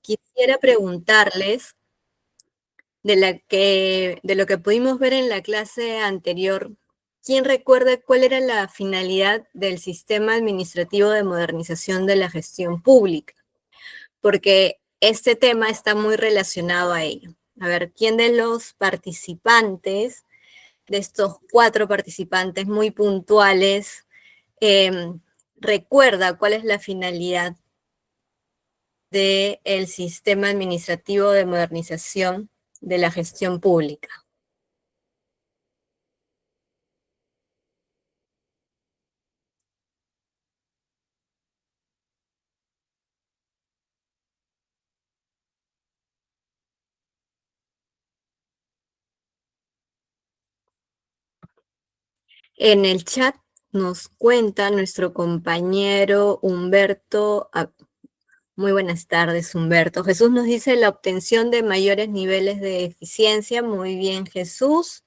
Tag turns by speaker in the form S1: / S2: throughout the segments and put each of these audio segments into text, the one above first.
S1: Quisiera preguntarles de lo que pudimos ver en la clase anterior, ¿quién recuerda cuál era la finalidad del sistema administrativo de modernización de la gestión pública? Porque este tema está muy relacionado a ello. A ver, ¿quién de los participantes, de estos 4 participantes muy puntuales, em, recuerda cuál es la finalidad del sistema administrativo de modernización de la gestión pública? En el chat nos cuenta nuestro compañero Humberto. Muy buenas tardes, Humberto. Jesús nos dice la obtención de mayores niveles de eficiencia. Muy bien, Jesús.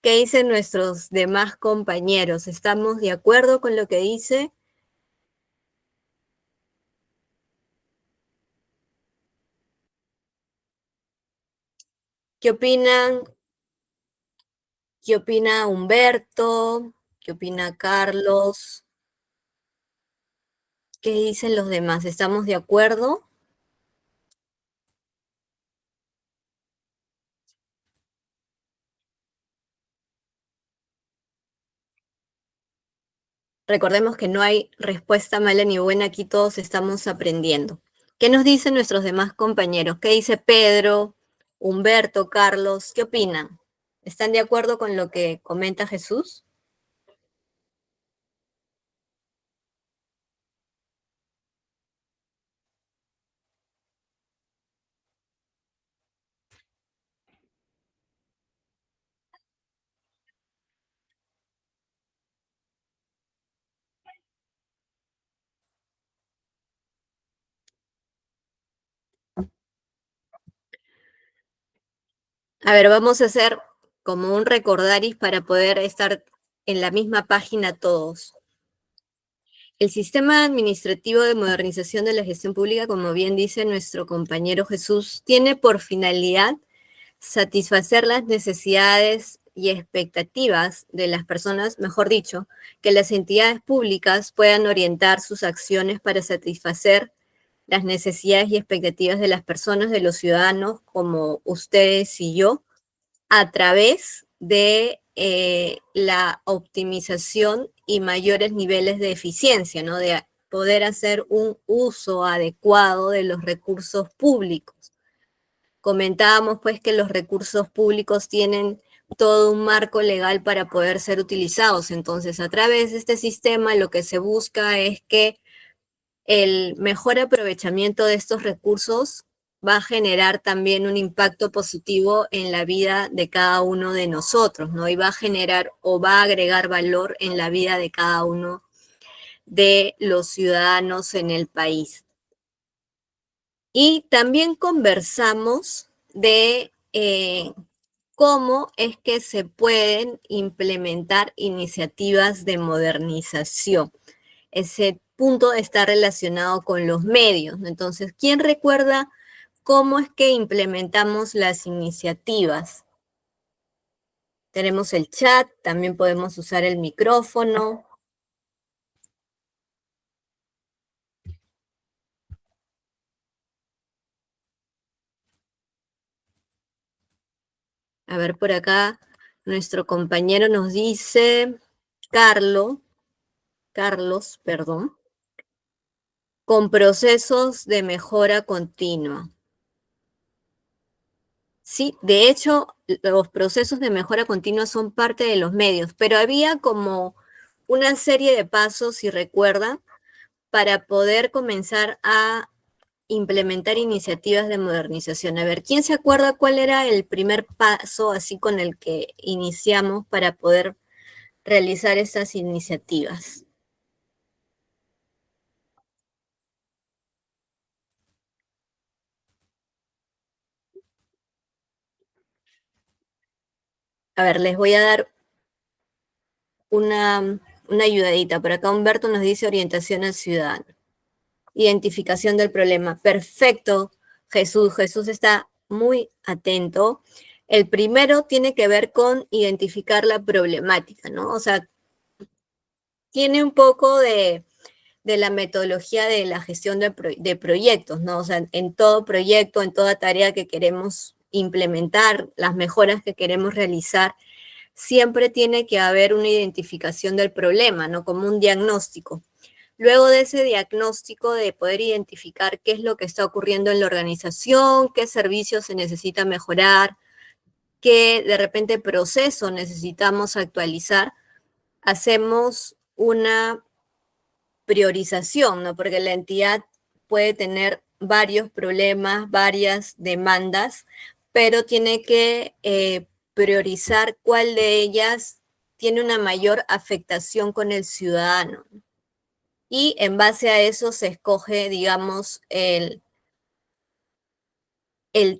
S1: ¿Qué dicen nuestros demás compañeros? ¿Estamos de acuerdo con lo que dice? ¿Qué opinan? ¿Qué opina Humberto? ¿Qué opina Carlos? ¿Qué dicen los demás? ¿Estamos de acuerdo? Recordemos que no hay respuesta mala ni buena, aquí todos estamos aprendiendo. ¿Qué nos dicen nuestros demás compañeros? ¿Qué dice Pedro, Humberto, Carlos? ¿Qué opinan? ¿Están de acuerdo con lo que comenta Jesús? A ver, vamos a hacer como un recordaris para poder estar en la misma página todos. El sistema administrativo de modernización de la gestión pública, como bien dice nuestro compañero Jesús, tiene por finalidad satisfacer las necesidades y expectativas de las personas, mejor dicho, que las entidades públicas puedan orientar sus acciones para satisfacer las necesidades y expectativas de las personas, de los ciudadanos, como ustedes y yo, a través de la optimización y mayores niveles de eficiencia, ¿no? De poder hacer un uso adecuado de los recursos públicos. Comentábamos pues que los recursos públicos tienen todo un marco legal para poder ser utilizados. Entonces, a través de este sistema lo que se busca es que el mejor aprovechamiento de estos recursos va a generar también un impacto positivo en la vida de cada uno de nosotros, ¿no? Y va a generar o va a agregar valor en la vida de cada uno de los ciudadanos en el país. Y también conversamos de cómo es que se pueden implementar iniciativas de modernización. Ese punto está relacionado con los medios. Entonces, ¿quién recuerda cómo es que implementamos las iniciativas? Tenemos el chat, también podemos usar el micrófono. A ver, por acá nuestro compañero nos dice, Carlos, perdón, con procesos de mejora continua. Sí, de hecho, los procesos de mejora continua son parte de los medios, pero había como una serie de pasos, si recuerdan, para poder comenzar a implementar iniciativas de modernización. A ver, ¿quién se acuerda cuál era el primer paso así con el que iniciamos para poder realizar estas iniciativas? A ver, les voy a dar una ayudadita. Por acá Humberto nos dice orientación al ciudadano. Identificación del problema. Perfecto, Jesús está muy atento. El primero tiene que ver con identificar la problemática, ¿no? O sea, tiene un poco de la metodología de la gestión de proyectos, ¿no? O sea, en todo proyecto, en toda tarea que queremos implementar, las mejoras que queremos realizar, siempre tiene que haber una identificación del problema, ¿no? Como un diagnóstico. Luego de ese diagnóstico, de poder identificar qué es lo que está ocurriendo en la organización, qué servicios se necesita mejorar, qué de repente proceso necesitamos actualizar, hacemos una priorización, ¿no? Porque la entidad puede tener varios problemas, varias demandas, pero tiene que priorizar cuál de ellas tiene una mayor afectación con el ciudadano. Y en base a eso se escoge, digamos, el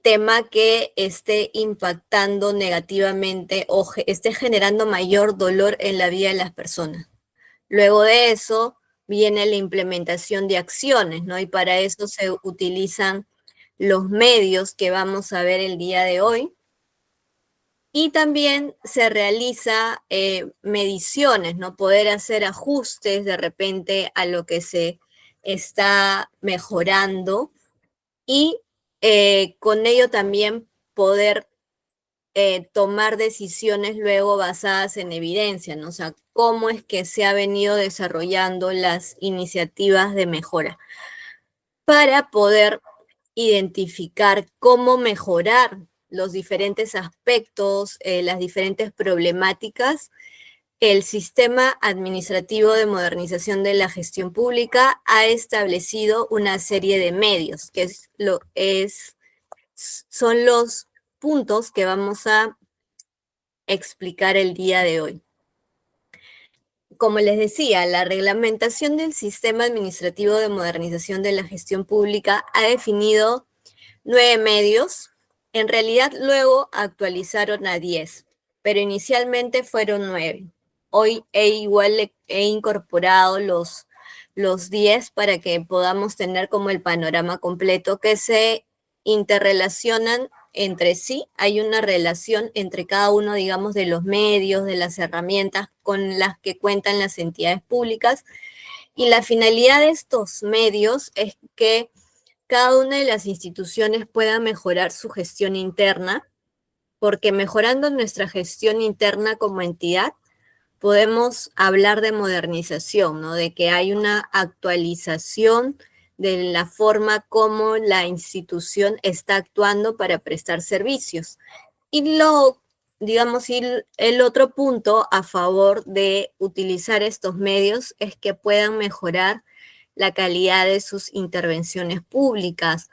S1: tema que esté impactando negativamente o esté generando mayor dolor en la vida de las personas. Luego de eso viene la implementación de acciones, ¿no? Y para eso se utilizan los medios que vamos a ver el día de hoy. Y también se realiza mediciones, ¿no? Poder hacer ajustes de repente a lo que se está mejorando y con ello también poder tomar decisiones luego basadas en evidencia, ¿no? O sea, cómo es que se ha venido desarrollando las iniciativas de mejora para poder identificar cómo mejorar los diferentes aspectos, las diferentes problemáticas. El Sistema Administrativo de Modernización de la Gestión Pública ha establecido una serie de medios, que son los puntos que vamos a explicar el día de hoy. Como les decía, la reglamentación del Sistema Administrativo de Modernización de la Gestión Pública ha definido 9 medios. En realidad luego actualizaron a 10, pero inicialmente fueron 9. Hoy igual he incorporado los 10 para que podamos tener como el panorama completo, que se interrelacionan entre sí. Hay una relación entre cada uno, digamos, de los medios, de las herramientas con las que cuentan las entidades públicas. Y la finalidad de estos medios es que cada una de las instituciones pueda mejorar su gestión interna, porque mejorando nuestra gestión interna como entidad, podemos hablar de modernización, ¿no? De que hay una actualización de la forma como la institución está actuando para prestar servicios. Y digamos, el otro punto a favor de utilizar estos medios es que puedan mejorar la calidad de sus intervenciones públicas.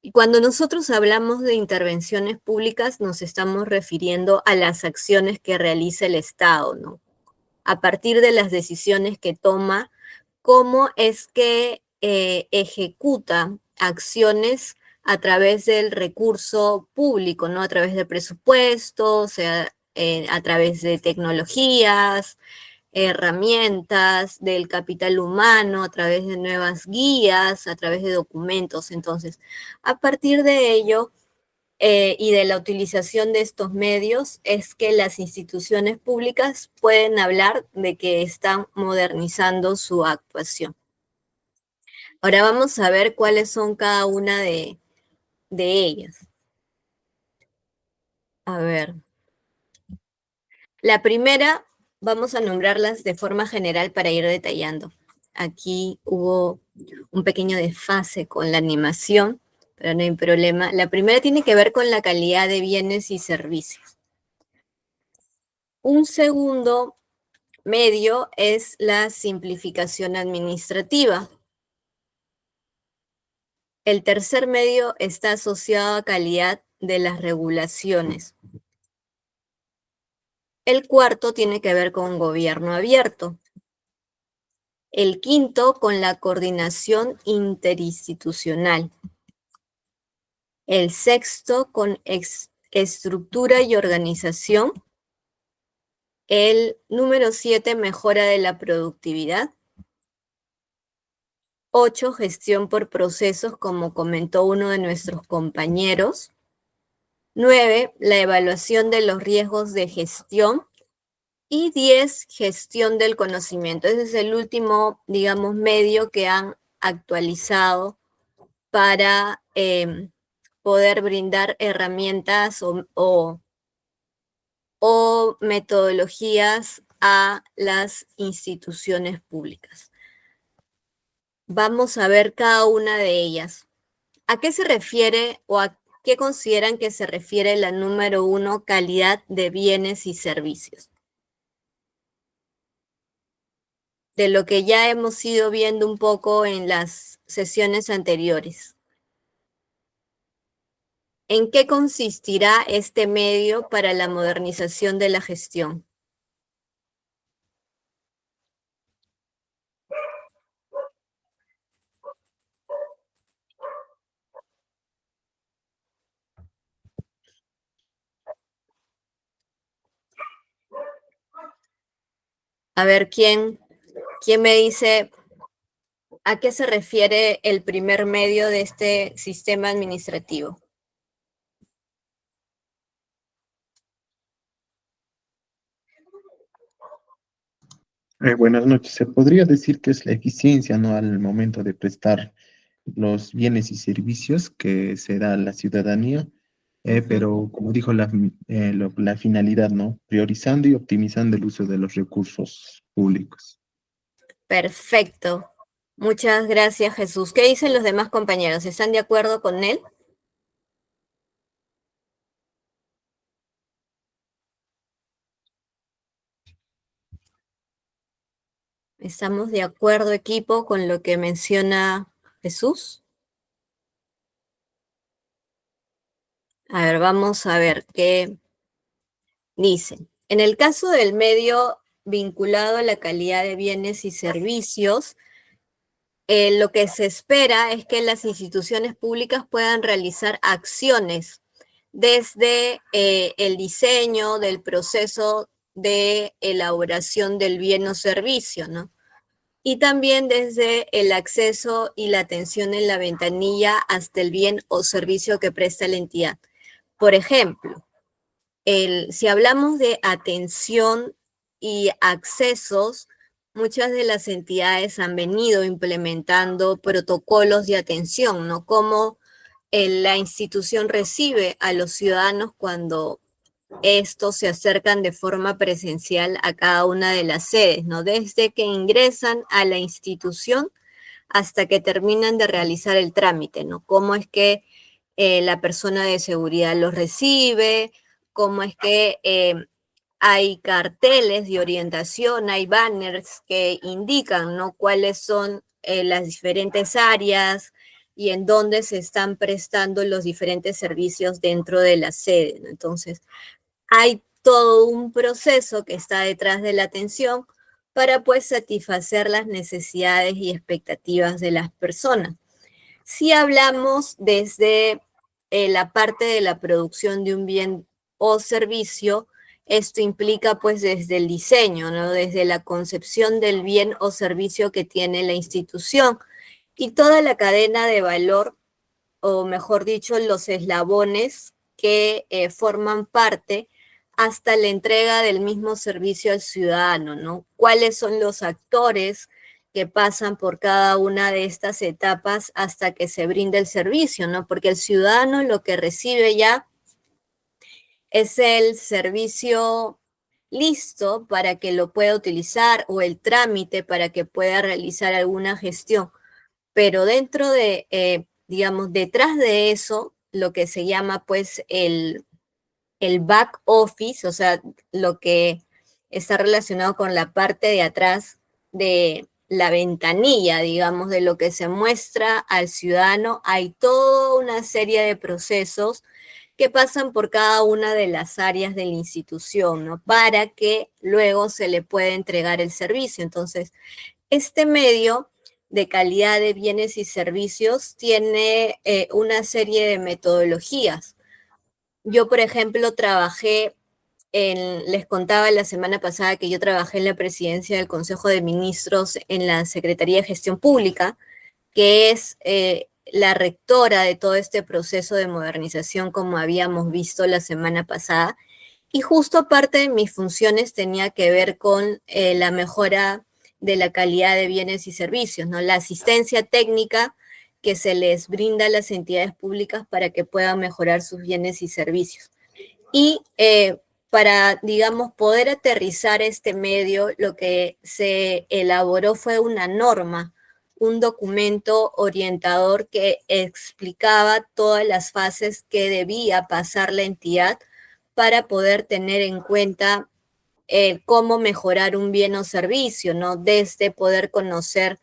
S1: Y cuando nosotros hablamos de intervenciones públicas, nos estamos refiriendo a las acciones que realiza el Estado, ¿no? A partir de las decisiones que toma, cómo es que ejecuta acciones a través del recurso público, ¿no? A través del presupuesto, o sea, a través de tecnologías, herramientas, del capital humano, a través de nuevas guías, a través de documentos. Entonces, a partir de ello, y de la utilización de estos medios es que las instituciones públicas pueden hablar de que están modernizando su actuación. Ahora vamos a ver cuáles son cada una de ellas. A ver, la primera, vamos a nombrarlas de forma general para ir detallando. Aquí hubo un pequeño desfase con la animación, pero no hay problema. La primera tiene que ver con la calidad de bienes y servicios. Un segundo medio es la simplificación administrativa. El tercer medio está asociado a calidad de las regulaciones. El cuarto tiene que ver con gobierno abierto. El quinto con la coordinación interinstitucional. El sexto con estructura y organización. El número 7, mejora de la productividad. 8, gestión por procesos, como comentó uno de nuestros compañeros. 9, la evaluación de los riesgos de gestión. Y 10, gestión del conocimiento. Ese es el último, digamos, medio que han actualizado para poder brindar herramientas o metodologías a las instituciones públicas. Vamos a ver cada una de ellas. ¿A qué se refiere o a qué consideran que se refiere la número 1, calidad de bienes y servicios? De lo que ya hemos ido viendo un poco en las sesiones anteriores. ¿En qué consistirá este medio para la modernización de la gestión? A ver, ¿quién me dice a qué se refiere el primer medio de este sistema administrativo?
S2: Buenas noches. Se podría decir que es la eficiencia, ¿no? Al momento de prestar los bienes y servicios que se da a la ciudadanía, pero como dijo la finalidad, ¿no? Priorizando y optimizando el uso de los recursos públicos.
S1: Perfecto. Muchas gracias, Jesús. ¿Qué dicen los demás compañeros? ¿Están de acuerdo con él? ¿Estamos de acuerdo, equipo, con lo que menciona Jesús? A ver, vamos a ver qué dicen. En el caso del medio vinculado a la calidad de bienes y servicios, lo que se espera es que las instituciones públicas puedan realizar acciones desde el diseño del proceso de elaboración del bien o servicio, ¿no? Y también desde el acceso y la atención en la ventanilla hasta el bien o servicio que presta la entidad. Por ejemplo, si hablamos de atención y accesos, muchas de las entidades han venido implementando protocolos de atención, ¿no? Cómo la institución recibe a los ciudadanos cuando estos se acercan de forma presencial a cada una de las sedes, ¿no? Desde que ingresan a la institución hasta que terminan de realizar el trámite, ¿no? Cómo es que la persona de seguridad los recibe, cómo es que hay carteles de orientación, hay banners que indican, ¿no? Cuáles son las diferentes áreas y en dónde se están prestando los diferentes servicios dentro de la sede, ¿no? Entonces, hay todo un proceso que está detrás de la atención para pues satisfacer las necesidades y expectativas de las personas. Si hablamos desde la parte de la producción de un bien o servicio, esto implica pues desde el diseño, ¿no? Desde la concepción del bien o servicio que tiene la institución y toda la cadena de valor, o mejor dicho, los eslabones que forman parte hasta la entrega del mismo servicio al ciudadano, ¿no? ¿Cuáles son los actores que pasan por cada una de estas etapas hasta que se brinde el servicio, ¿no? Porque el ciudadano lo que recibe ya es el servicio listo para que lo pueda utilizar o el trámite para que pueda realizar alguna gestión. Pero dentro de, digamos, detrás de eso, lo que se llama pues el back office, o sea, lo que está relacionado con la parte de atrás de la ventanilla, digamos, de lo que se muestra al ciudadano, hay toda una serie de procesos que pasan por cada una de las áreas de la institución, ¿no? Para que luego se le pueda entregar el servicio. Entonces, este medio de calidad de bienes y servicios tiene una serie de metodologías. Yo, por ejemplo, les contaba la semana pasada que yo trabajé en la presidencia del Consejo de Ministros en la Secretaría de Gestión Pública que es la rectora de todo este proceso de modernización, como habíamos visto la semana pasada. Y justo parte de mis funciones tenía que ver con la mejora de la calidad de bienes y servicios, ¿no? La asistencia técnica que se les brinda a las entidades públicas para que puedan mejorar sus bienes y servicios. Y para, digamos, poder aterrizar este medio, lo que se elaboró fue una norma, un documento orientador que explicaba todas las fases que debía pasar la entidad para poder tener en cuenta cómo mejorar un bien o servicio, ¿no? Desde poder conocer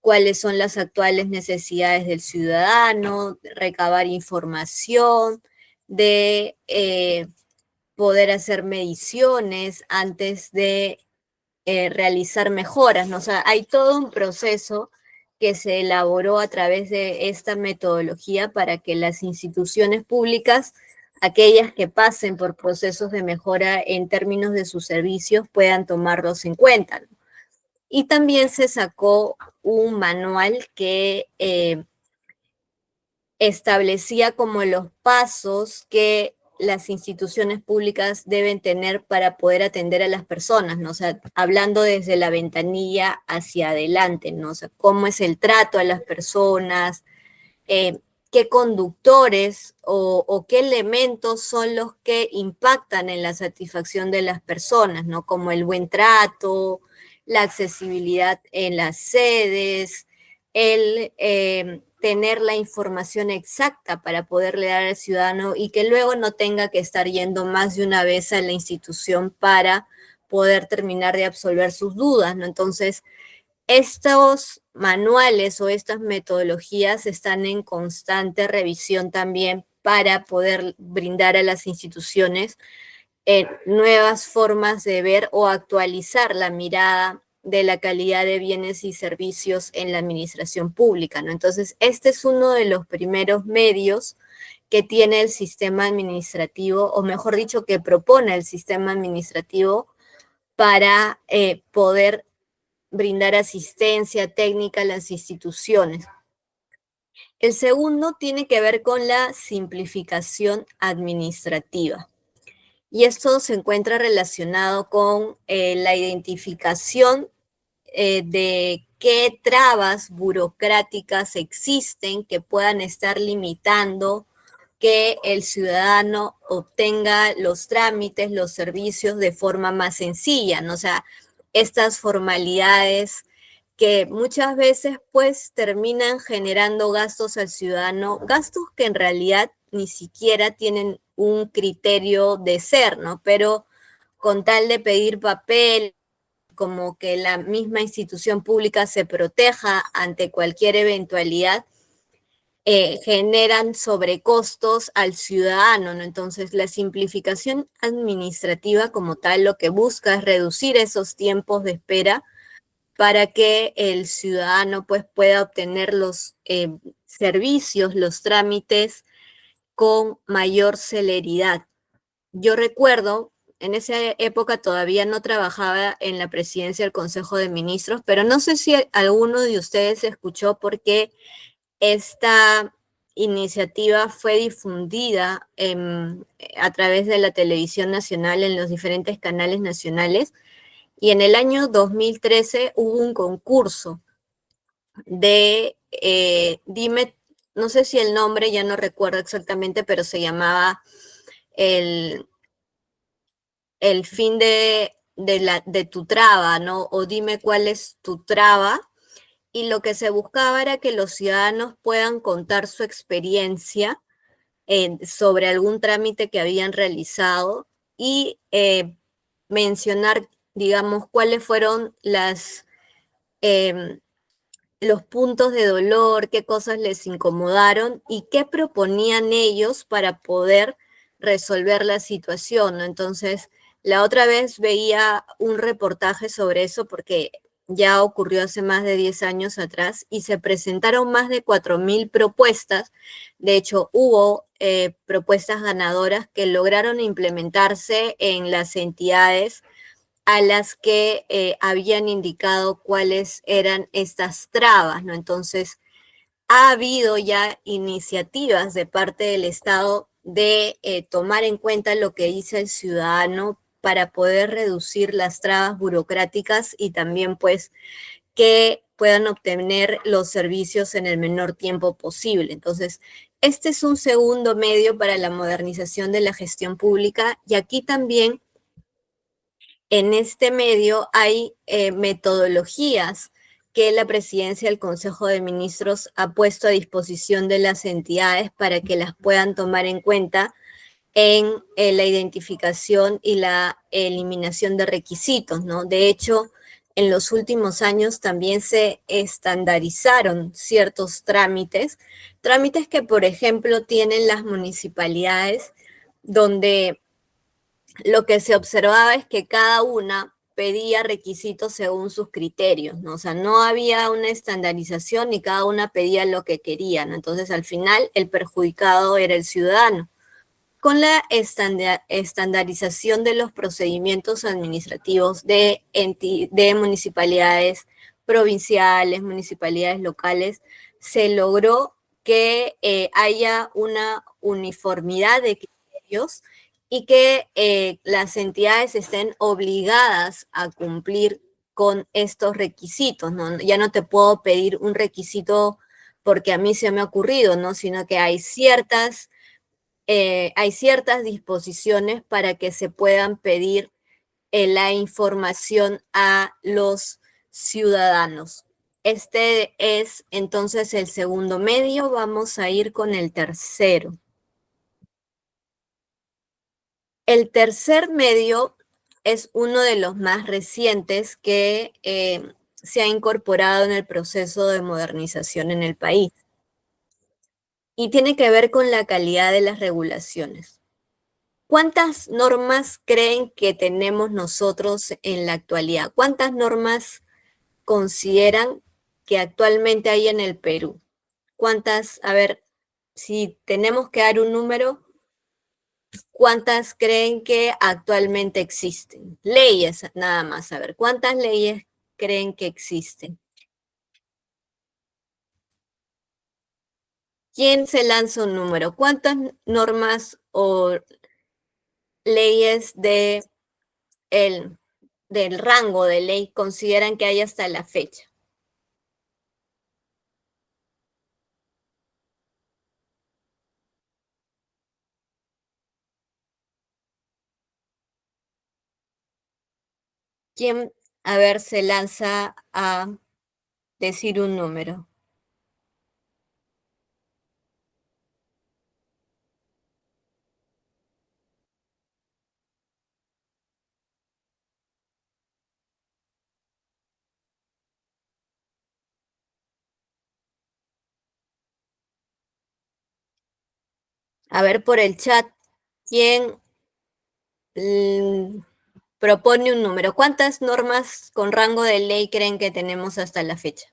S1: cuáles son las actuales necesidades del ciudadano, recabar información, de poder hacer mediciones antes de realizar mejoras, ¿no? O sea, hay todo un proceso que se elaboró a través de esta metodología para que las instituciones públicas, aquellas que pasen por procesos de mejora en términos de sus servicios, puedan tomarlos en cuenta, ¿no? Y también se sacó un manual que establecía como los pasos que las instituciones públicas deben tener para poder atender a las personas, ¿no? O sea, hablando desde la ventanilla hacia adelante, ¿no? O sea, cómo es el trato a las personas, qué conductores o qué elementos son los que impactan en la satisfacción de las personas, ¿no? Como el buen trato, la accesibilidad en las sedes, el tener la información exacta para poderle dar al ciudadano y que luego no tenga que estar yendo más de una vez a la institución para poder terminar de absolver sus dudas, ¿no? Entonces, estos manuales o estas metodologías están en constante revisión también para poder brindar a las instituciones nuevas formas de ver o actualizar la mirada de la calidad de bienes y servicios en la administración pública, ¿no? Entonces, este es uno de los primeros medios que tiene el sistema administrativo, o mejor dicho, que propone el sistema administrativo para poder brindar asistencia técnica a las instituciones. El segundo tiene que ver con la simplificación administrativa. Y esto se encuentra relacionado con la identificación de qué trabas burocráticas existen que puedan estar limitando que el ciudadano obtenga los trámites, los servicios de forma más sencilla, ¿no? O sea, estas formalidades que muchas veces pues terminan generando gastos al ciudadano, gastos que en realidad ni siquiera tienen un criterio de ser, ¿no? Pero con tal de pedir papel, como que la misma institución pública se proteja ante cualquier eventualidad, generan sobrecostos al ciudadano, ¿no? Entonces, la simplificación administrativa como tal lo que busca es reducir esos tiempos de espera para que el ciudadano pues pueda obtener los servicios, los trámites con mayor celeridad. Yo recuerdo, en esa época todavía no trabajaba en la presidencia del Consejo de Ministros, pero no sé si alguno de ustedes escuchó porque esta iniciativa fue difundida a través de la televisión nacional en los diferentes canales nacionales y en el año 2013 hubo un concurso de, dime, no sé si el nombre, ya no recuerdo exactamente, pero se llamaba el, el fin de tu traba, ¿no? O dime cuál es tu traba. Y lo que se buscaba era que los ciudadanos puedan contar su experiencia sobre algún trámite que habían realizado y mencionar, digamos, cuáles fueron los puntos de dolor, qué cosas les incomodaron y qué proponían ellos para poder resolver la situación, ¿no? Entonces, la otra vez veía un reportaje sobre eso porque ya ocurrió hace más de 10 años atrás y se presentaron más de 4.000 propuestas. De hecho, hubo propuestas ganadoras que lograron implementarse en las entidades a las que habían indicado cuáles eran estas trabas, ¿no? Entonces, ha habido ya iniciativas de parte del Estado de tomar en cuenta lo que dice el ciudadano para poder reducir las trabas burocráticas y también pues que puedan obtener los servicios en el menor tiempo posible. Entonces, este es un segundo medio para la modernización de la gestión pública y aquí también en este medio hay metodologías que la presidencia del Consejo de Ministros ha puesto a disposición de las entidades para que las puedan tomar en cuenta en la identificación y la eliminación de requisitos, ¿no? De hecho, en los últimos años también se estandarizaron ciertos trámites, trámites que, por ejemplo, tienen las municipalidades donde lo que se observaba es que cada una pedía requisitos según sus criterios, ¿no? O sea, no había una estandarización y cada una pedía lo que quería, ¿no? Entonces, al final, el perjudicado era el ciudadano. Con la estandarización de los procedimientos administrativos de municipalidades provinciales, municipalidades locales, se logró que haya una uniformidad de criterios y que las entidades estén obligadas a cumplir con estos requisitos, ¿no? Ya no te puedo pedir un requisito porque a mí se me ha ocurrido, ¿no? Sino que hay ciertas disposiciones para que se puedan pedir la información a los ciudadanos. Este es entonces el segundo medio. Vamos a ir con el tercero. El tercer medio es uno de los más recientes que se ha incorporado en el proceso de modernización en el país y tiene que ver con la calidad de las regulaciones. ¿Cuántas normas creen que tenemos nosotros en la actualidad? ¿Cuántas normas consideran que actualmente hay en el Perú? ¿Cuántas, a ver, si tenemos que dar un número, cuántas creen que actualmente existen? Leyes, nada más, a ver, ¿cuántas leyes creen que existen? ¿Quién se lanza un número? ¿Cuántas normas o leyes el, del rango de ley consideran que hay hasta la fecha? ¿Quién, a ver, se lanza a decir un número? A ver, por el chat, ¿quién propone un número? ¿Cuántas normas con rango de ley creen que tenemos hasta la fecha?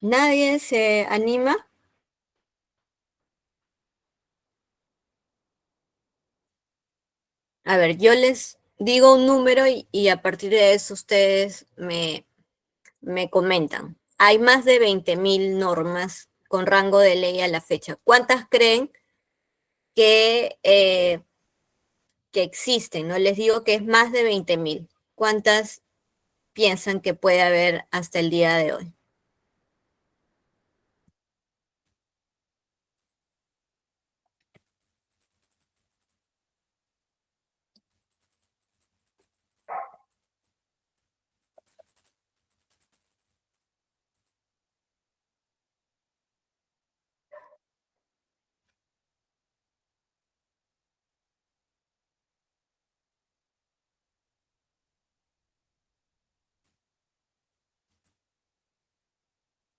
S1: ¿Nadie se anima? A ver, yo les digo un número y a partir de eso ustedes me comentan. Hay más de 20.000 normas con rango de ley a la fecha. ¿Cuántas creen que existen? No les digo que es más de 20.000. ¿Cuántas piensan que puede haber hasta el día de hoy?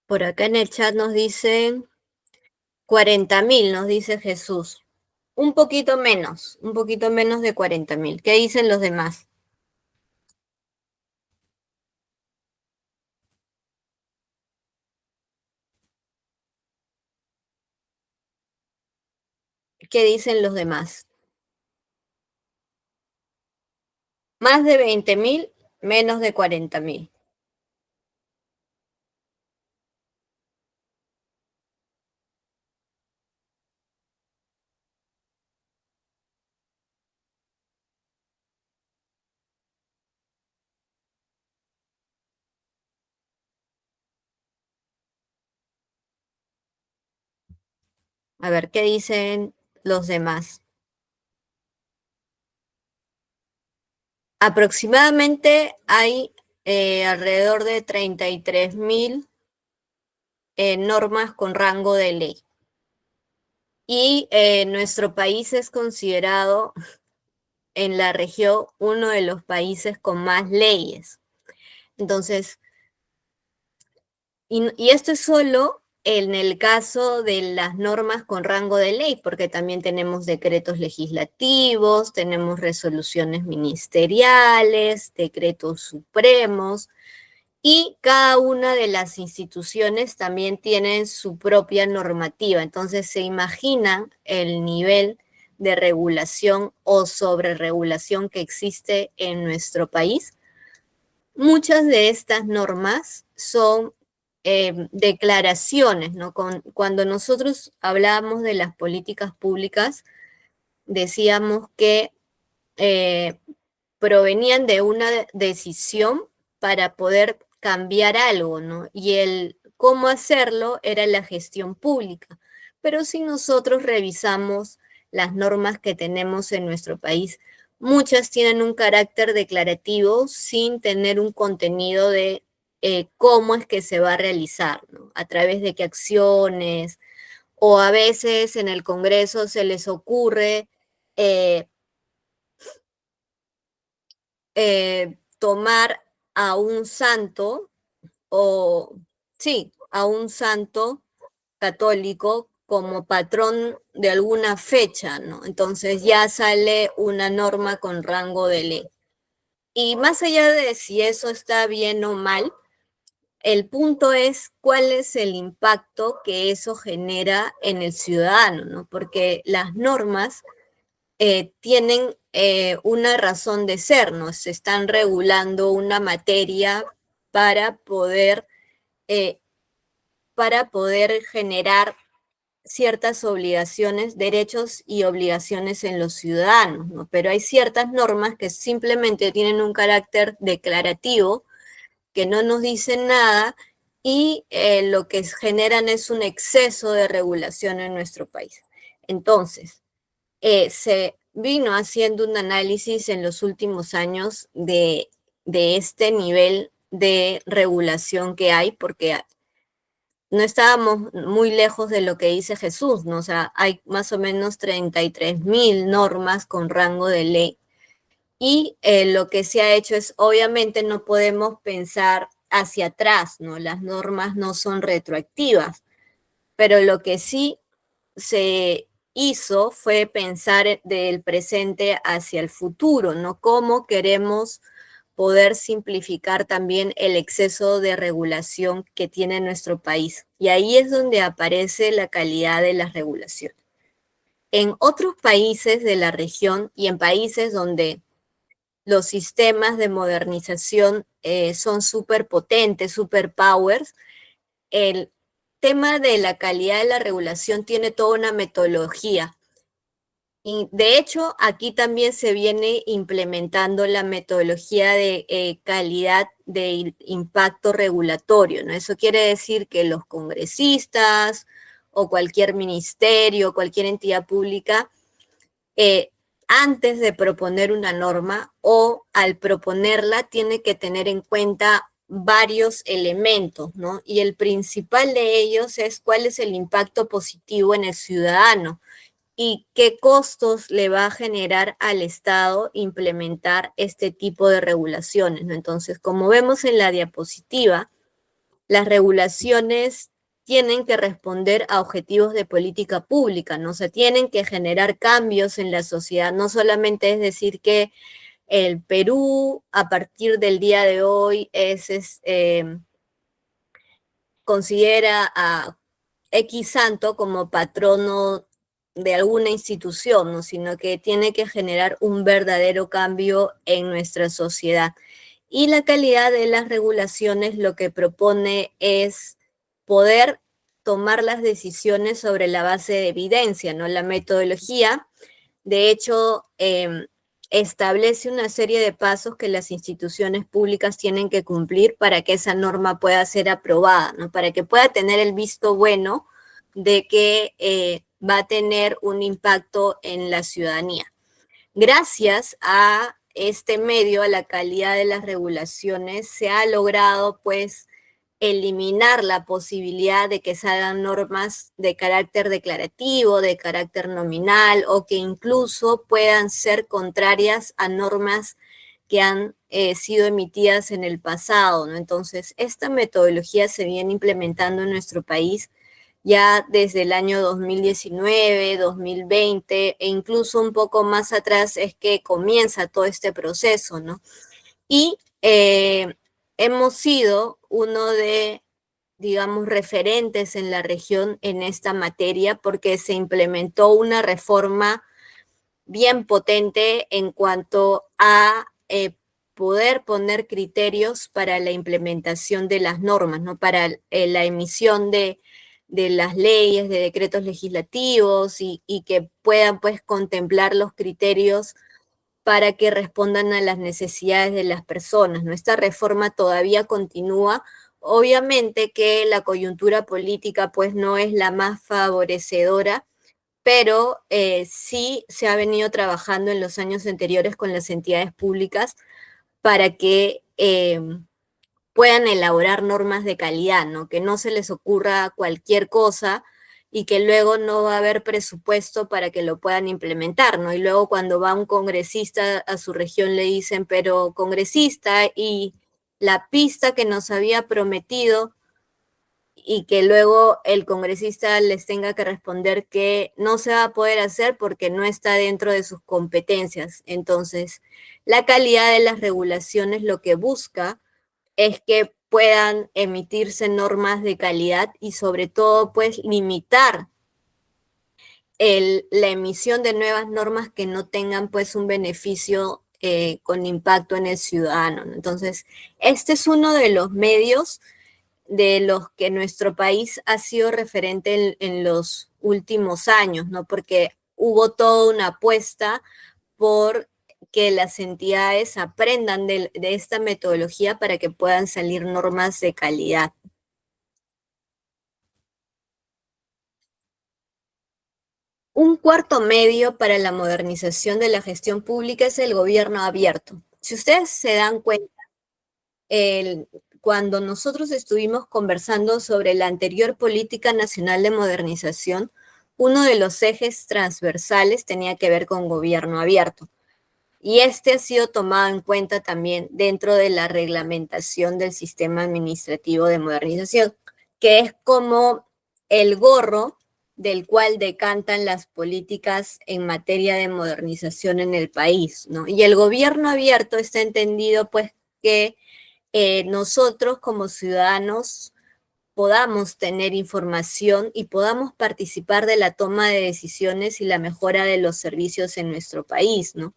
S1: Por acá en el chat nos dicen 40.000, nos dice Jesús. Un poquito menos de 40.000. ¿Qué dicen los demás? ¿Qué dicen los demás? Más de 20.000, menos de 40.000. A ver, ¿qué dicen los demás? Aproximadamente hay alrededor de 33.000 normas con rango de ley. Y nuestro país es considerado en la región uno de los países con más leyes. Entonces, y esto es solo en el caso de las normas con rango de ley, porque también tenemos decretos legislativos, tenemos resoluciones ministeriales, decretos supremos, y cada una de las instituciones también tienen su propia normativa. Entonces se imaginan el nivel de regulación o sobreregulación que existe en nuestro país. Muchas de estas normas son declaraciones, ¿no? Cuando nosotros hablábamos de las políticas públicas, decíamos que eh, provenían de una decisión para poder cambiar algo, ¿no? Y el cómo hacerlo era la gestión pública. Pero si nosotros revisamos las normas que tenemos en nuestro país, muchas tienen un carácter declarativo sin tener un contenido de cómo es que se va a realizar, ¿no? A través de qué acciones, o a veces en el Congreso se les ocurre eh, tomar a un santo o, sí, a un santo católico como patrón de alguna fecha, ¿no? Entonces ya sale una norma con rango de ley. Y más allá de si eso está bien o mal, el punto es cuál es el impacto que eso genera en el ciudadano, ¿no? Porque las normas tienen una razón de ser, ¿no? Se están regulando una materia para poder, eh, para poder generar ciertas obligaciones, derechos y obligaciones en los ciudadanos, ¿no? Pero hay ciertas normas que simplemente tienen un carácter declarativo, que no nos dicen nada y lo que generan es un exceso de regulación en nuestro país. Entonces, se vino haciendo un análisis en los últimos años de este nivel de regulación que hay, porque no estábamos muy lejos de lo que dice Jesús, ¿no? O sea, hay más o menos 33.000 normas con rango de ley. Y lo que se ha hecho es, obviamente, no podemos pensar hacia atrás, ¿no? Las normas no son retroactivas, pero lo que sí se hizo fue pensar del presente hacia el futuro, ¿no? Cómo queremos poder simplificar también el exceso de regulación que tiene nuestro país. Y ahí es donde aparece la calidad de las regulaciones. En otros países de la región y en países donde los sistemas de modernización son súper potentes, súper powers, el tema de la calidad de la regulación tiene toda una metodología. Y de hecho, aquí también se viene implementando la metodología de calidad de impacto regulatorio, ¿no? Eso quiere decir que los congresistas o cualquier ministerio, cualquier entidad pública, eh, antes de proponer una norma o al proponerla, tiene que tener en cuenta varios elementos, ¿no? Y el principal de ellos es cuál es el impacto positivo en el ciudadano y qué costos le va a generar al Estado implementar este tipo de regulaciones, ¿no? Entonces, como vemos en la diapositiva, las regulaciones tienen que responder a objetivos de política pública, ¿no? Se tienen que generar cambios en la sociedad, no solamente es decir que el Perú a partir del día de hoy considera a X santo como patrono de alguna institución, ¿no? Sino que tiene que generar un verdadero cambio en nuestra sociedad. Y la calidad de las regulaciones lo que propone es poder tomar las decisiones sobre la base de evidencia, ¿no? La metodología, de hecho, establece una serie de pasos que las instituciones públicas tienen que cumplir para que esa norma pueda ser aprobada, ¿no? Para que pueda tener el visto bueno de que va a tener un impacto en la ciudadanía. Gracias a este medio, a la calidad de las regulaciones, se ha logrado pues eliminar la posibilidad de que salgan normas de carácter declarativo, de carácter nominal o que incluso puedan ser contrarias a normas que han sido emitidas en el pasado, ¿no? Entonces, esta metodología se viene implementando en nuestro país ya desde el año 2019, 2020 e incluso un poco más atrás es que comienza todo este proceso, ¿no? Y hemos sido uno de, digamos, referentes en la región en esta materia porque se implementó una reforma bien potente en cuanto a poder poner criterios para la implementación de las normas, ¿no? Para la emisión de las leyes, de decretos legislativos y que puedan pues contemplar los criterios para que respondan a las necesidades de las personas, ¿no? Esta reforma todavía continúa. Obviamente que la coyuntura política pues no es la más favorecedora, pero sí se ha venido trabajando en los años anteriores con las entidades públicas para que puedan elaborar normas de calidad, ¿no? Que no se les ocurra cualquier cosa y que luego no va a haber presupuesto para que lo puedan implementar, ¿no? Y luego cuando va un congresista a su región le dicen, pero congresista, y la pista que nos había prometido, y que luego el congresista les tenga que responder que no se va a poder hacer porque no está dentro de sus competencias. Entonces, la calidad de las regulaciones lo que busca es que puedan emitirse normas de calidad y sobre todo pues limitar la emisión de nuevas normas que no tengan pues un beneficio con impacto en el ciudadano, ¿no? Entonces, este es uno de los medios de los que nuestro país ha sido referente en los últimos años, ¿no? Porque hubo toda una apuesta por que las entidades aprendan de esta metodología para que puedan salir normas de calidad. Un cuarto medio para la modernización de la gestión pública es el gobierno abierto. Si ustedes se dan cuenta, cuando nosotros estuvimos conversando sobre la anterior Política Nacional de Modernización, uno de los ejes transversales tenía que ver con gobierno abierto. Y este ha sido tomado en cuenta también dentro de la reglamentación del sistema administrativo de modernización, que es como el gorro del cual decantan las políticas en materia de modernización en el país, ¿no? Y el gobierno abierto está entendido pues que nosotros como ciudadanos podamos tener información y podamos participar de la toma de decisiones y la mejora de los servicios en nuestro país, ¿no?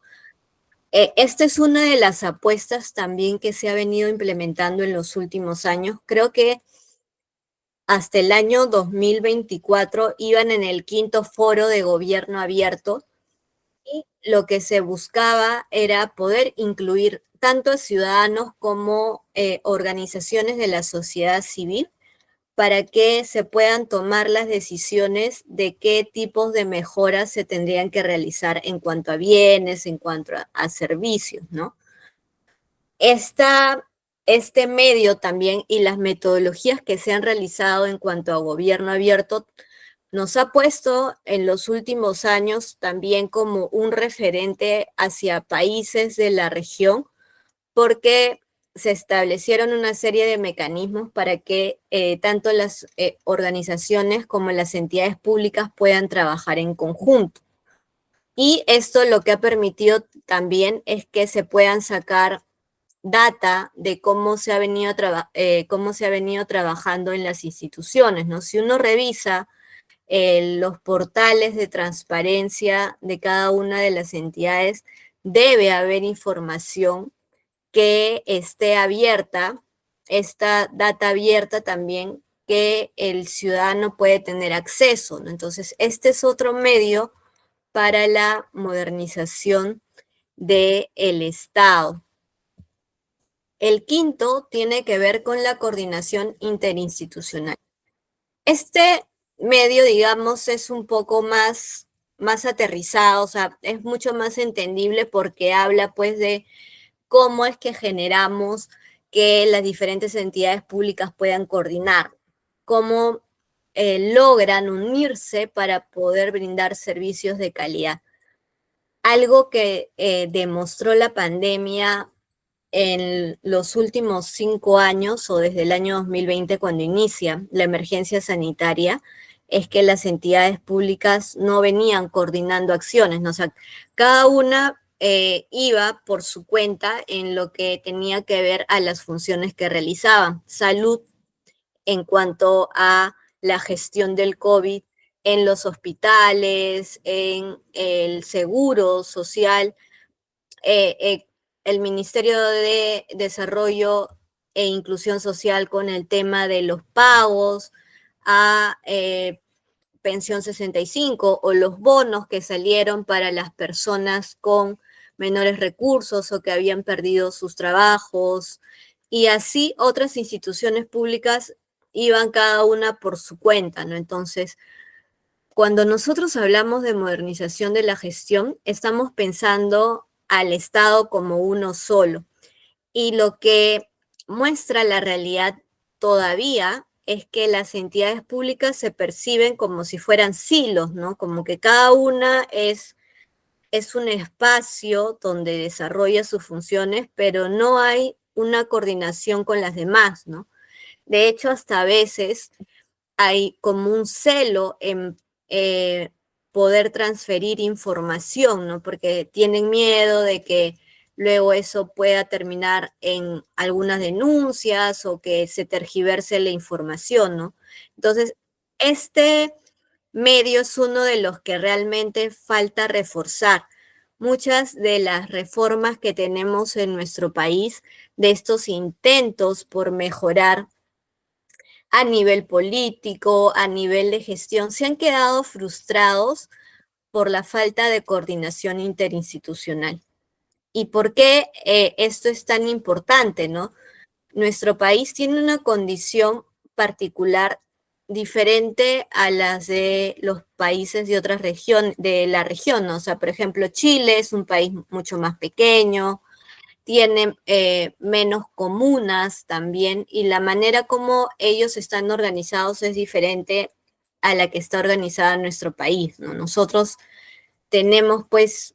S1: Esta es una de las apuestas también que se ha venido implementando en los últimos años. Creo que hasta el año 2024 iban en el quinto foro de gobierno abierto y lo que se buscaba era poder incluir tanto a ciudadanos como organizaciones de la sociedad civil para que se puedan tomar las decisiones de qué tipos de mejoras se tendrían que realizar en cuanto a bienes, en cuanto a servicios, ¿no? Este medio también y las metodologías que se han realizado en cuanto a gobierno abierto nos ha puesto en los últimos años también como un referente hacia países de la región, porque se establecieron una serie de mecanismos para que tanto las organizaciones como las entidades públicas puedan trabajar en conjunto. Y esto lo que ha permitido también es que se puedan sacar data de cómo se ha venido trabajando en las instituciones, ¿no? Si uno revisa los portales de transparencia de cada una de las entidades, debe haber información que esté abierta, esta data abierta también, que el ciudadano puede tener acceso, ¿no? Entonces, este es otro medio para la modernización del Estado. El quinto tiene que ver con la coordinación interinstitucional. Este medio, digamos, es un poco más aterrizado, o sea, es mucho más entendible porque habla pues de cómo es que generamos que las diferentes entidades públicas puedan coordinar, cómo logran unirse para poder brindar servicios de calidad. Algo que demostró la pandemia en los últimos 5 años o desde el año 2020 cuando inicia la emergencia sanitaria es que las entidades públicas no venían coordinando acciones, ¿no? O sea, cada una iba por su cuenta en lo que tenía que ver a las funciones que realizaban. Salud en cuanto a la gestión del COVID en los hospitales, en el seguro social, el Ministerio de Desarrollo e Inclusión Social con el tema de los pagos a pensión 65 o los bonos que salieron para las personas con menores recursos o que habían perdido sus trabajos, y así otras instituciones públicas iban cada una por su cuenta, ¿no? Entonces, cuando nosotros hablamos de modernización de la gestión, estamos pensando al Estado como uno solo. Y lo que muestra la realidad todavía es que las entidades públicas se perciben como si fueran silos, ¿no? Como que cada una es un espacio donde desarrolla sus funciones, pero no hay una coordinación con las demás, ¿no? De hecho, hasta a veces hay como un celo en eh, poder transferir información, ¿no? Porque tienen miedo de que luego eso pueda terminar en algunas denuncias o que se tergiverse la información, ¿no? Entonces, este medio es uno de los que realmente falta reforzar. Muchas de las reformas que tenemos en nuestro país, de estos intentos por mejorar a nivel político, a nivel de gestión, se han quedado frustrados por la falta de coordinación interinstitucional. ¿Y por qué esto es tan importante, no? Nuestro país tiene una condición particular diferente a las de los países de otras regiones, de la región, ¿no? O sea, por ejemplo, Chile es un país mucho más pequeño, tienen menos comunas también, y la manera como ellos están organizados es diferente a la que está organizada nuestro país, ¿no? Nosotros tenemos pues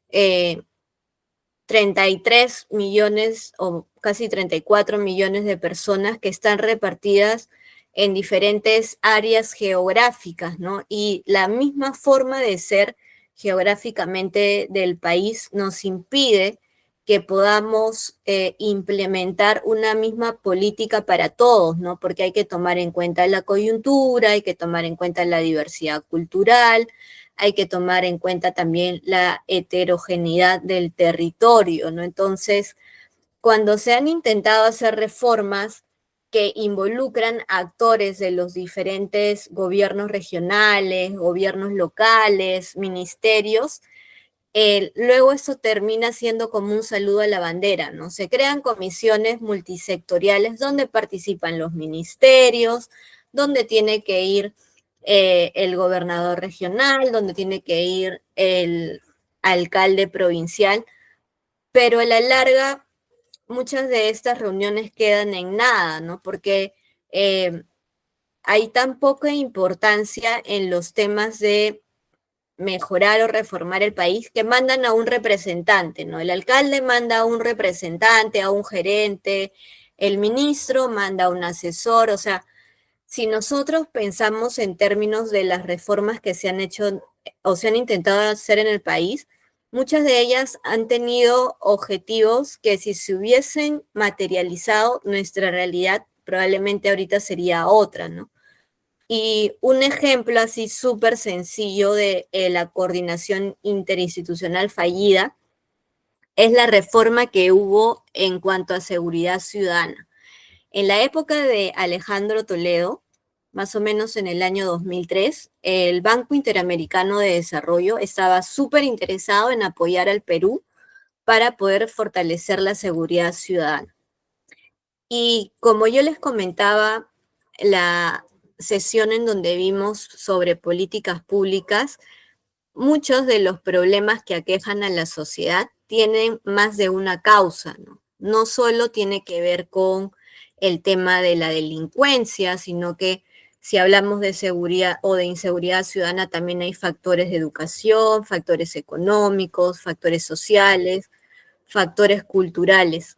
S1: 33 millones o casi 34 millones de personas que están repartidas en diferentes áreas geográficas, ¿no? Y la misma forma de ser geográficamente del país nos impide que podamos implementar una misma política para todos, ¿no? Porque hay que tomar en cuenta la coyuntura, hay que tomar en cuenta la diversidad cultural, hay que tomar en cuenta también la heterogeneidad del territorio, ¿no? Entonces, cuando se han intentado hacer reformas que involucran a actores de los diferentes gobiernos regionales, gobiernos locales, ministerios, luego eso termina siendo como un saludo a la bandera, ¿no? Se crean comisiones multisectoriales donde participan los ministerios, donde tiene que ir el gobernador regional, donde tiene que ir el alcalde provincial, pero a la larga muchas de estas reuniones quedan en nada, ¿no? Porque hay tan poca importancia en los temas de mejorar o reformar el país, que mandan a un representante, ¿no? El alcalde manda a un representante, a un gerente, el ministro manda a un asesor, o sea, si nosotros pensamos en términos de las reformas que se han hecho o se han intentado hacer en el país, muchas de ellas han tenido objetivos que si se hubiesen materializado, nuestra realidad probablemente ahorita sería otra, ¿no? Y un ejemplo así súper sencillo de la coordinación interinstitucional fallida es la reforma que hubo en cuanto a seguridad ciudadana. En la época de Alejandro Toledo, más o menos en el año 2003, el Banco Interamericano de Desarrollo estaba súper interesado en apoyar al Perú para poder fortalecer la seguridad ciudadana. Y como yo les comentaba, la sesión en donde vimos sobre políticas públicas, muchos de los problemas que aquejan a la sociedad tienen más de una causa, ¿no? No solo tiene que ver con el tema de la delincuencia, sino que si hablamos de seguridad o de inseguridad ciudadana, también hay factores de educación, factores económicos, factores sociales, factores culturales.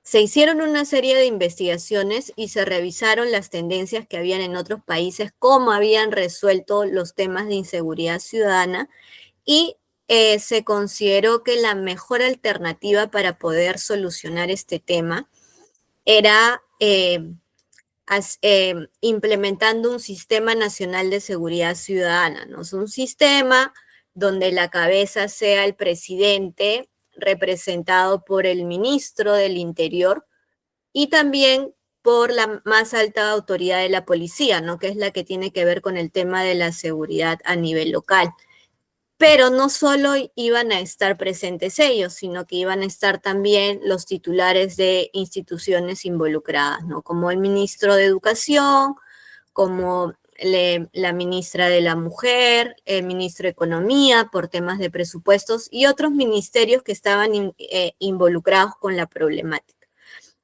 S1: Se hicieron una serie de investigaciones y se revisaron las tendencias que habían en otros países, cómo habían resuelto los temas de inseguridad ciudadana y se consideró que la mejor alternativa para poder solucionar este tema era implementando un sistema nacional de seguridad ciudadana, ¿no? Es un sistema donde la cabeza sea el presidente representado por el ministro del Interior y también por la más alta autoridad de la policía, ¿no? Que es la que tiene que ver con el tema de la seguridad a nivel local. Pero no solo iban a estar presentes ellos, sino que iban a estar también los titulares de instituciones involucradas, ¿no? Como el ministro de Educación, como la ministra de la Mujer, el ministro de Economía por temas de presupuestos y otros ministerios que estaban involucrados con la problemática.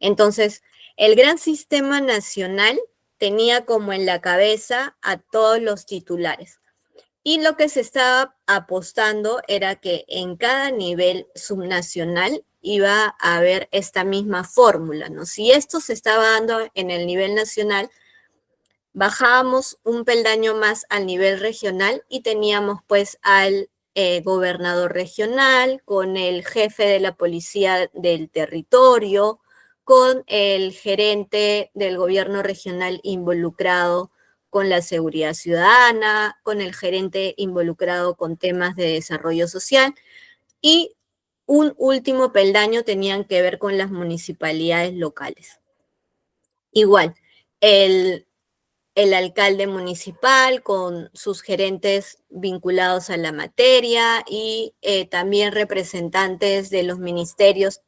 S1: Entonces, el gran sistema nacional tenía como en la cabeza a todos los titulares. Y lo que se estaba apostando era que en cada nivel subnacional iba a haber esta misma fórmula, ¿no? Si esto se estaba dando en el nivel nacional, bajábamos un peldaño más al nivel regional y teníamos pues al gobernador regional, con el jefe de la policía del territorio, con el gerente del gobierno regional involucrado con la seguridad ciudadana, con el gerente involucrado con temas de desarrollo social y un último peldaño tenían que ver con las municipalidades locales. Igual, el alcalde municipal con sus gerentes vinculados a la materia y también representantes de los ministerios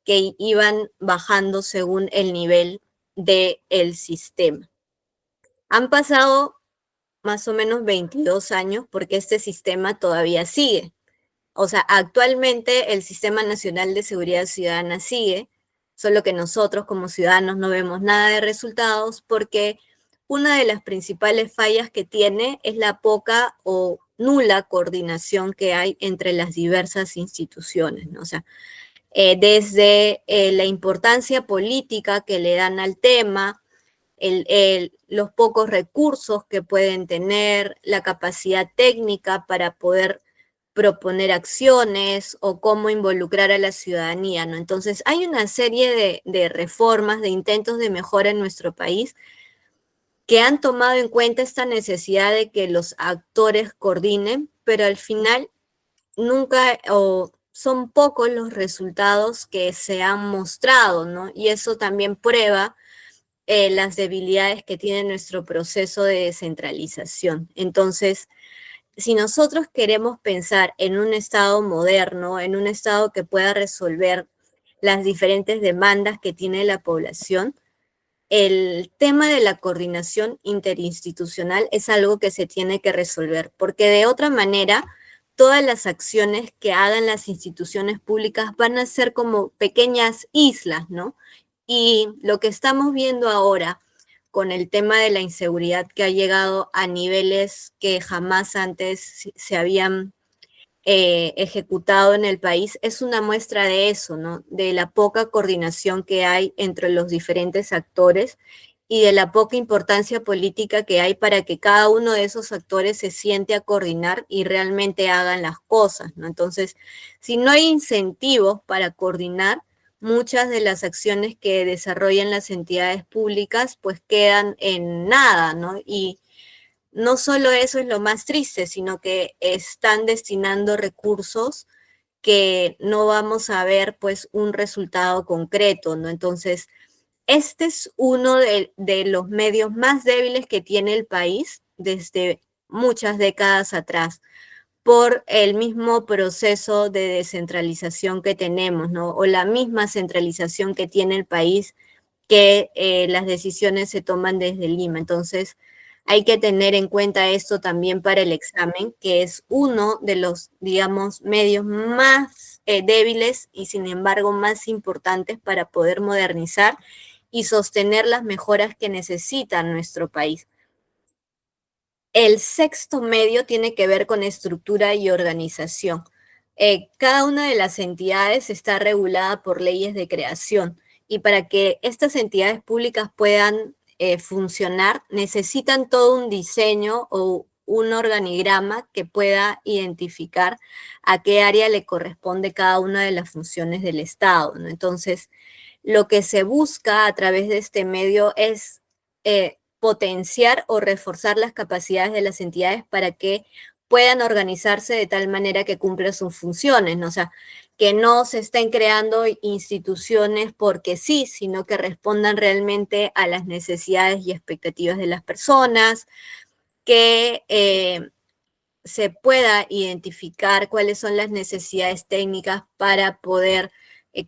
S1: que iban bajando según el nivel del sistema. Han pasado más o menos 22 años porque este sistema todavía sigue. O sea, actualmente el Sistema Nacional de Seguridad Ciudadana sigue, solo que nosotros como ciudadanos no vemos nada de resultados porque una de las principales fallas que tiene es la poca o nula coordinación que hay entre las diversas instituciones, ¿no? O sea, desde la importancia política que le dan al tema, los pocos recursos que pueden tener, la capacidad técnica para poder proponer acciones o cómo involucrar a la ciudadanía, ¿no? Entonces, hay una serie de reformas, de intentos de mejora en nuestro país que han tomado en cuenta esta necesidad de que los actores coordinen, pero al final nunca o son pocos los resultados que se han mostrado, ¿no? Y eso también prueba las debilidades que tiene nuestro proceso de descentralización. Entonces, si nosotros queremos pensar en un Estado moderno, en un Estado que pueda resolver las diferentes demandas que tiene la población, el tema de la coordinación interinstitucional es algo que se tiene que resolver, porque de otra manera, todas las acciones que hagan las instituciones públicas van a ser como pequeñas islas, ¿no? Y lo que estamos viendo ahora con el tema de la inseguridad que ha llegado a niveles que jamás antes se habían ejecutado en el país, es una muestra de eso, ¿no? De la poca coordinación que hay entre los diferentes actores y de la poca importancia política que hay para que cada uno de esos actores se siente a coordinar y realmente hagan las cosas, ¿no? Entonces, si no hay incentivos para coordinar, muchas de las acciones que desarrollan las entidades públicas pues quedan en nada, ¿no? Y no solo eso es lo más triste, sino que están destinando recursos que no vamos a ver pues un resultado concreto, ¿no? Entonces, este es uno de los medios más débiles que tiene el país desde muchas décadas atrás por el mismo proceso de descentralización que tenemos, ¿no? O la misma centralización que tiene el país, que las decisiones se toman desde Lima. Entonces, hay que tener en cuenta esto también para el examen, que es uno de los, digamos, medios más débiles y sin embargo más importantes para poder modernizar y sostener las mejoras que necesita nuestro país. El sexto medio tiene que ver con estructura y organización. Cada una de las entidades está regulada por leyes de creación y para que estas entidades públicas puedan funcionar necesitan todo un diseño o un organigrama que pueda identificar a qué área le corresponde cada una de las funciones del Estado, ¿no? Entonces, lo que se busca a través de este medio es potenciar o reforzar las capacidades de las entidades para que puedan organizarse de tal manera que cumplan sus funciones, ¿no? O sea, que no se estén creando instituciones porque sí, sino que respondan realmente a las necesidades y expectativas de las personas, que se pueda identificar cuáles son las necesidades técnicas para poder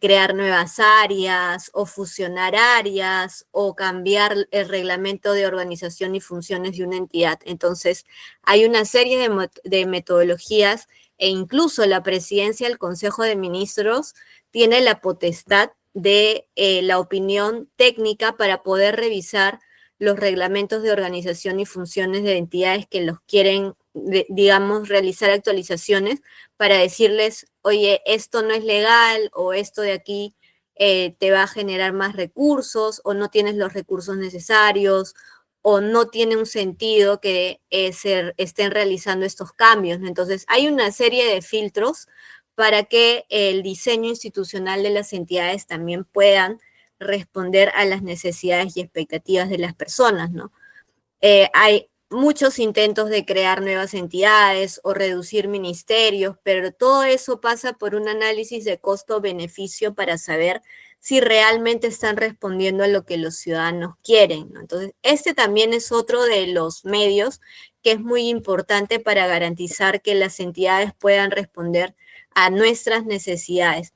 S1: crear nuevas áreas o fusionar áreas o cambiar el reglamento de organización y funciones de una entidad. Entonces, hay una serie de metodologías e incluso la presidencia del Consejo de Ministros tiene la potestad de la opinión técnica para poder revisar los reglamentos de organización y funciones de entidades que los quieren, digamos, realizar actualizaciones para decirles, oye, esto no es legal o esto de aquí te va a generar más recursos o no tienes los recursos necesarios o no tiene un sentido que se estén realizando estos cambios, ¿no? Entonces, hay una serie de filtros para que el diseño institucional de las entidades también puedan responder a las necesidades y expectativas de las personas, ¿no? Hay muchos intentos de crear nuevas entidades o reducir ministerios, pero todo eso pasa por un análisis de costo-beneficio para saber si realmente están respondiendo a lo que los ciudadanos quieren, ¿no? Entonces, este también es otro de los medios que es muy importante para garantizar que las entidades puedan responder a nuestras necesidades.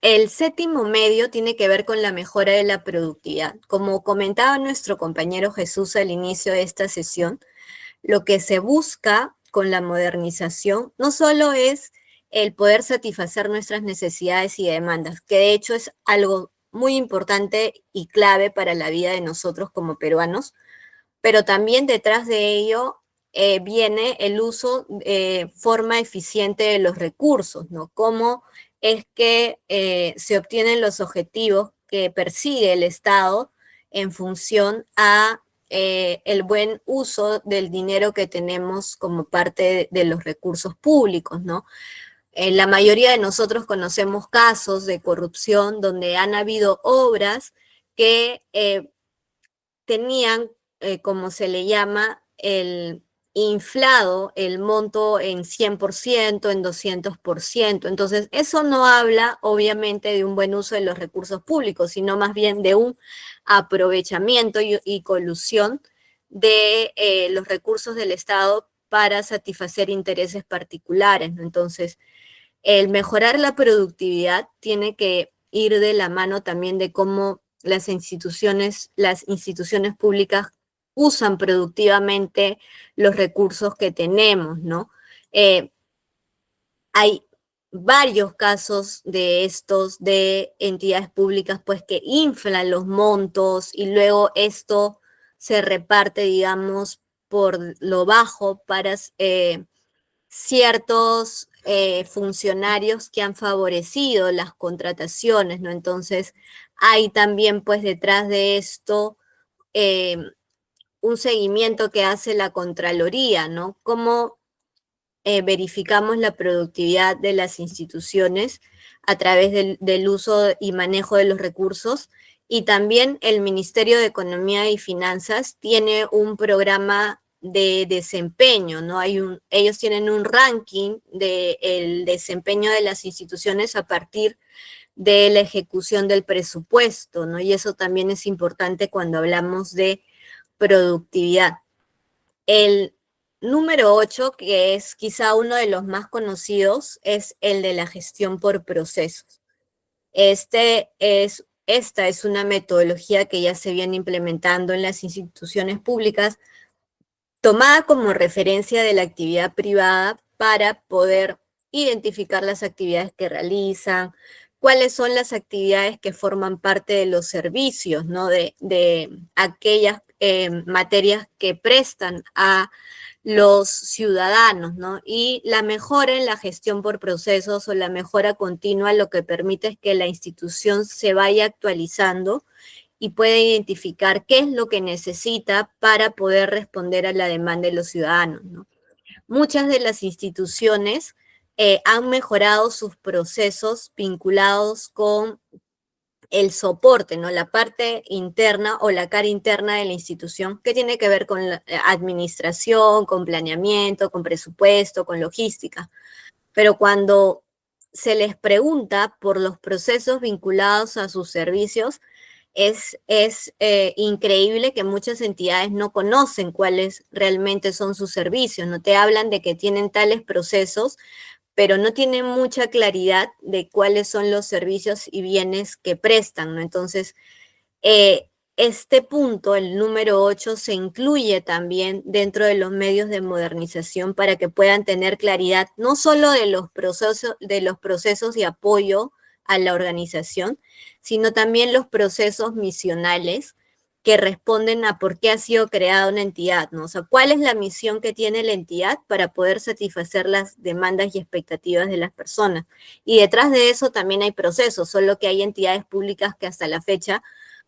S1: El séptimo medio tiene que ver con la mejora de la productividad. Como comentaba nuestro compañero Jesús al inicio de esta sesión, lo que se busca con la modernización no solo es el poder satisfacer nuestras necesidades y demandas, que de hecho es algo muy importante y clave para la vida de nosotros como peruanos, pero también detrás de ello viene el uso de forma eficiente de los recursos, ¿no? Cómo es que se obtienen los objetivos que persigue el Estado en función a el buen uso del dinero que tenemos como parte de los recursos públicos, ¿no? La mayoría de nosotros conocemos casos de corrupción donde han habido obras que tenían, como se le llama, el inflado el monto en 100%, en 200%. Entonces, eso no habla, obviamente, de un buen uso de los recursos públicos, sino más bien de un aprovechamiento y colusión de los recursos del Estado para satisfacer intereses particulares, ¿no? Entonces, el mejorar la productividad tiene que ir de la mano también de cómo las instituciones públicas usan productivamente los recursos que tenemos, ¿no? Eh, Hay varios casos de estos, de entidades públicas, pues que inflan los montos y luego esto se reparte, digamos, por lo bajo para ciertos funcionarios que han favorecido las contrataciones, ¿no? Entonces, hay también, pues, detrás de esto eh, un seguimiento que hace la Contraloría, ¿no? Cómo verificamos la productividad de las instituciones a través del uso y manejo de los recursos. Y también el Ministerio de Economía y Finanzas tiene un programa de desempeño, ¿no? Ellos tienen un ranking del desempeño de las instituciones a partir de la ejecución del presupuesto, ¿no? Y eso también es importante cuando hablamos de productividad. El número 8, que es quizá uno de los más conocidos, es el de la gestión por procesos. Esta es una metodología que ya se viene implementando en las instituciones públicas, tomada como referencia de la actividad privada para poder identificar las actividades que realizan, cuáles son las actividades que forman parte de los servicios, ¿no? De aquellas materias que prestan a los ciudadanos, ¿no? Y la mejora en la gestión por procesos o la mejora continua lo que permite es que la institución se vaya actualizando y pueda identificar qué es lo que necesita para poder responder a la demanda de los ciudadanos, ¿no? Muchas de las instituciones han mejorado sus procesos vinculados con el soporte, ¿no? La parte interna o la cara interna de la institución, que tiene que ver con la administración, con planeamiento, con presupuesto, con logística. Pero cuando se les pregunta por los procesos vinculados a sus servicios, es increíble que muchas entidades no conocen cuáles realmente son sus servicios, no te hablan de que tienen tales procesos, pero no tienen mucha claridad de cuáles son los servicios y bienes que prestan, ¿no? Entonces, este punto, el número 8, se incluye también dentro de los medios de modernización para que puedan tener claridad no solo de los procesos de apoyo a la organización, sino también los procesos misionales que responden a por qué ha sido creada una entidad, ¿no? O sea, cuál es la misión que tiene la entidad para poder satisfacer las demandas y expectativas de las personas. Y detrás de eso también hay procesos, solo que hay entidades públicas que hasta la fecha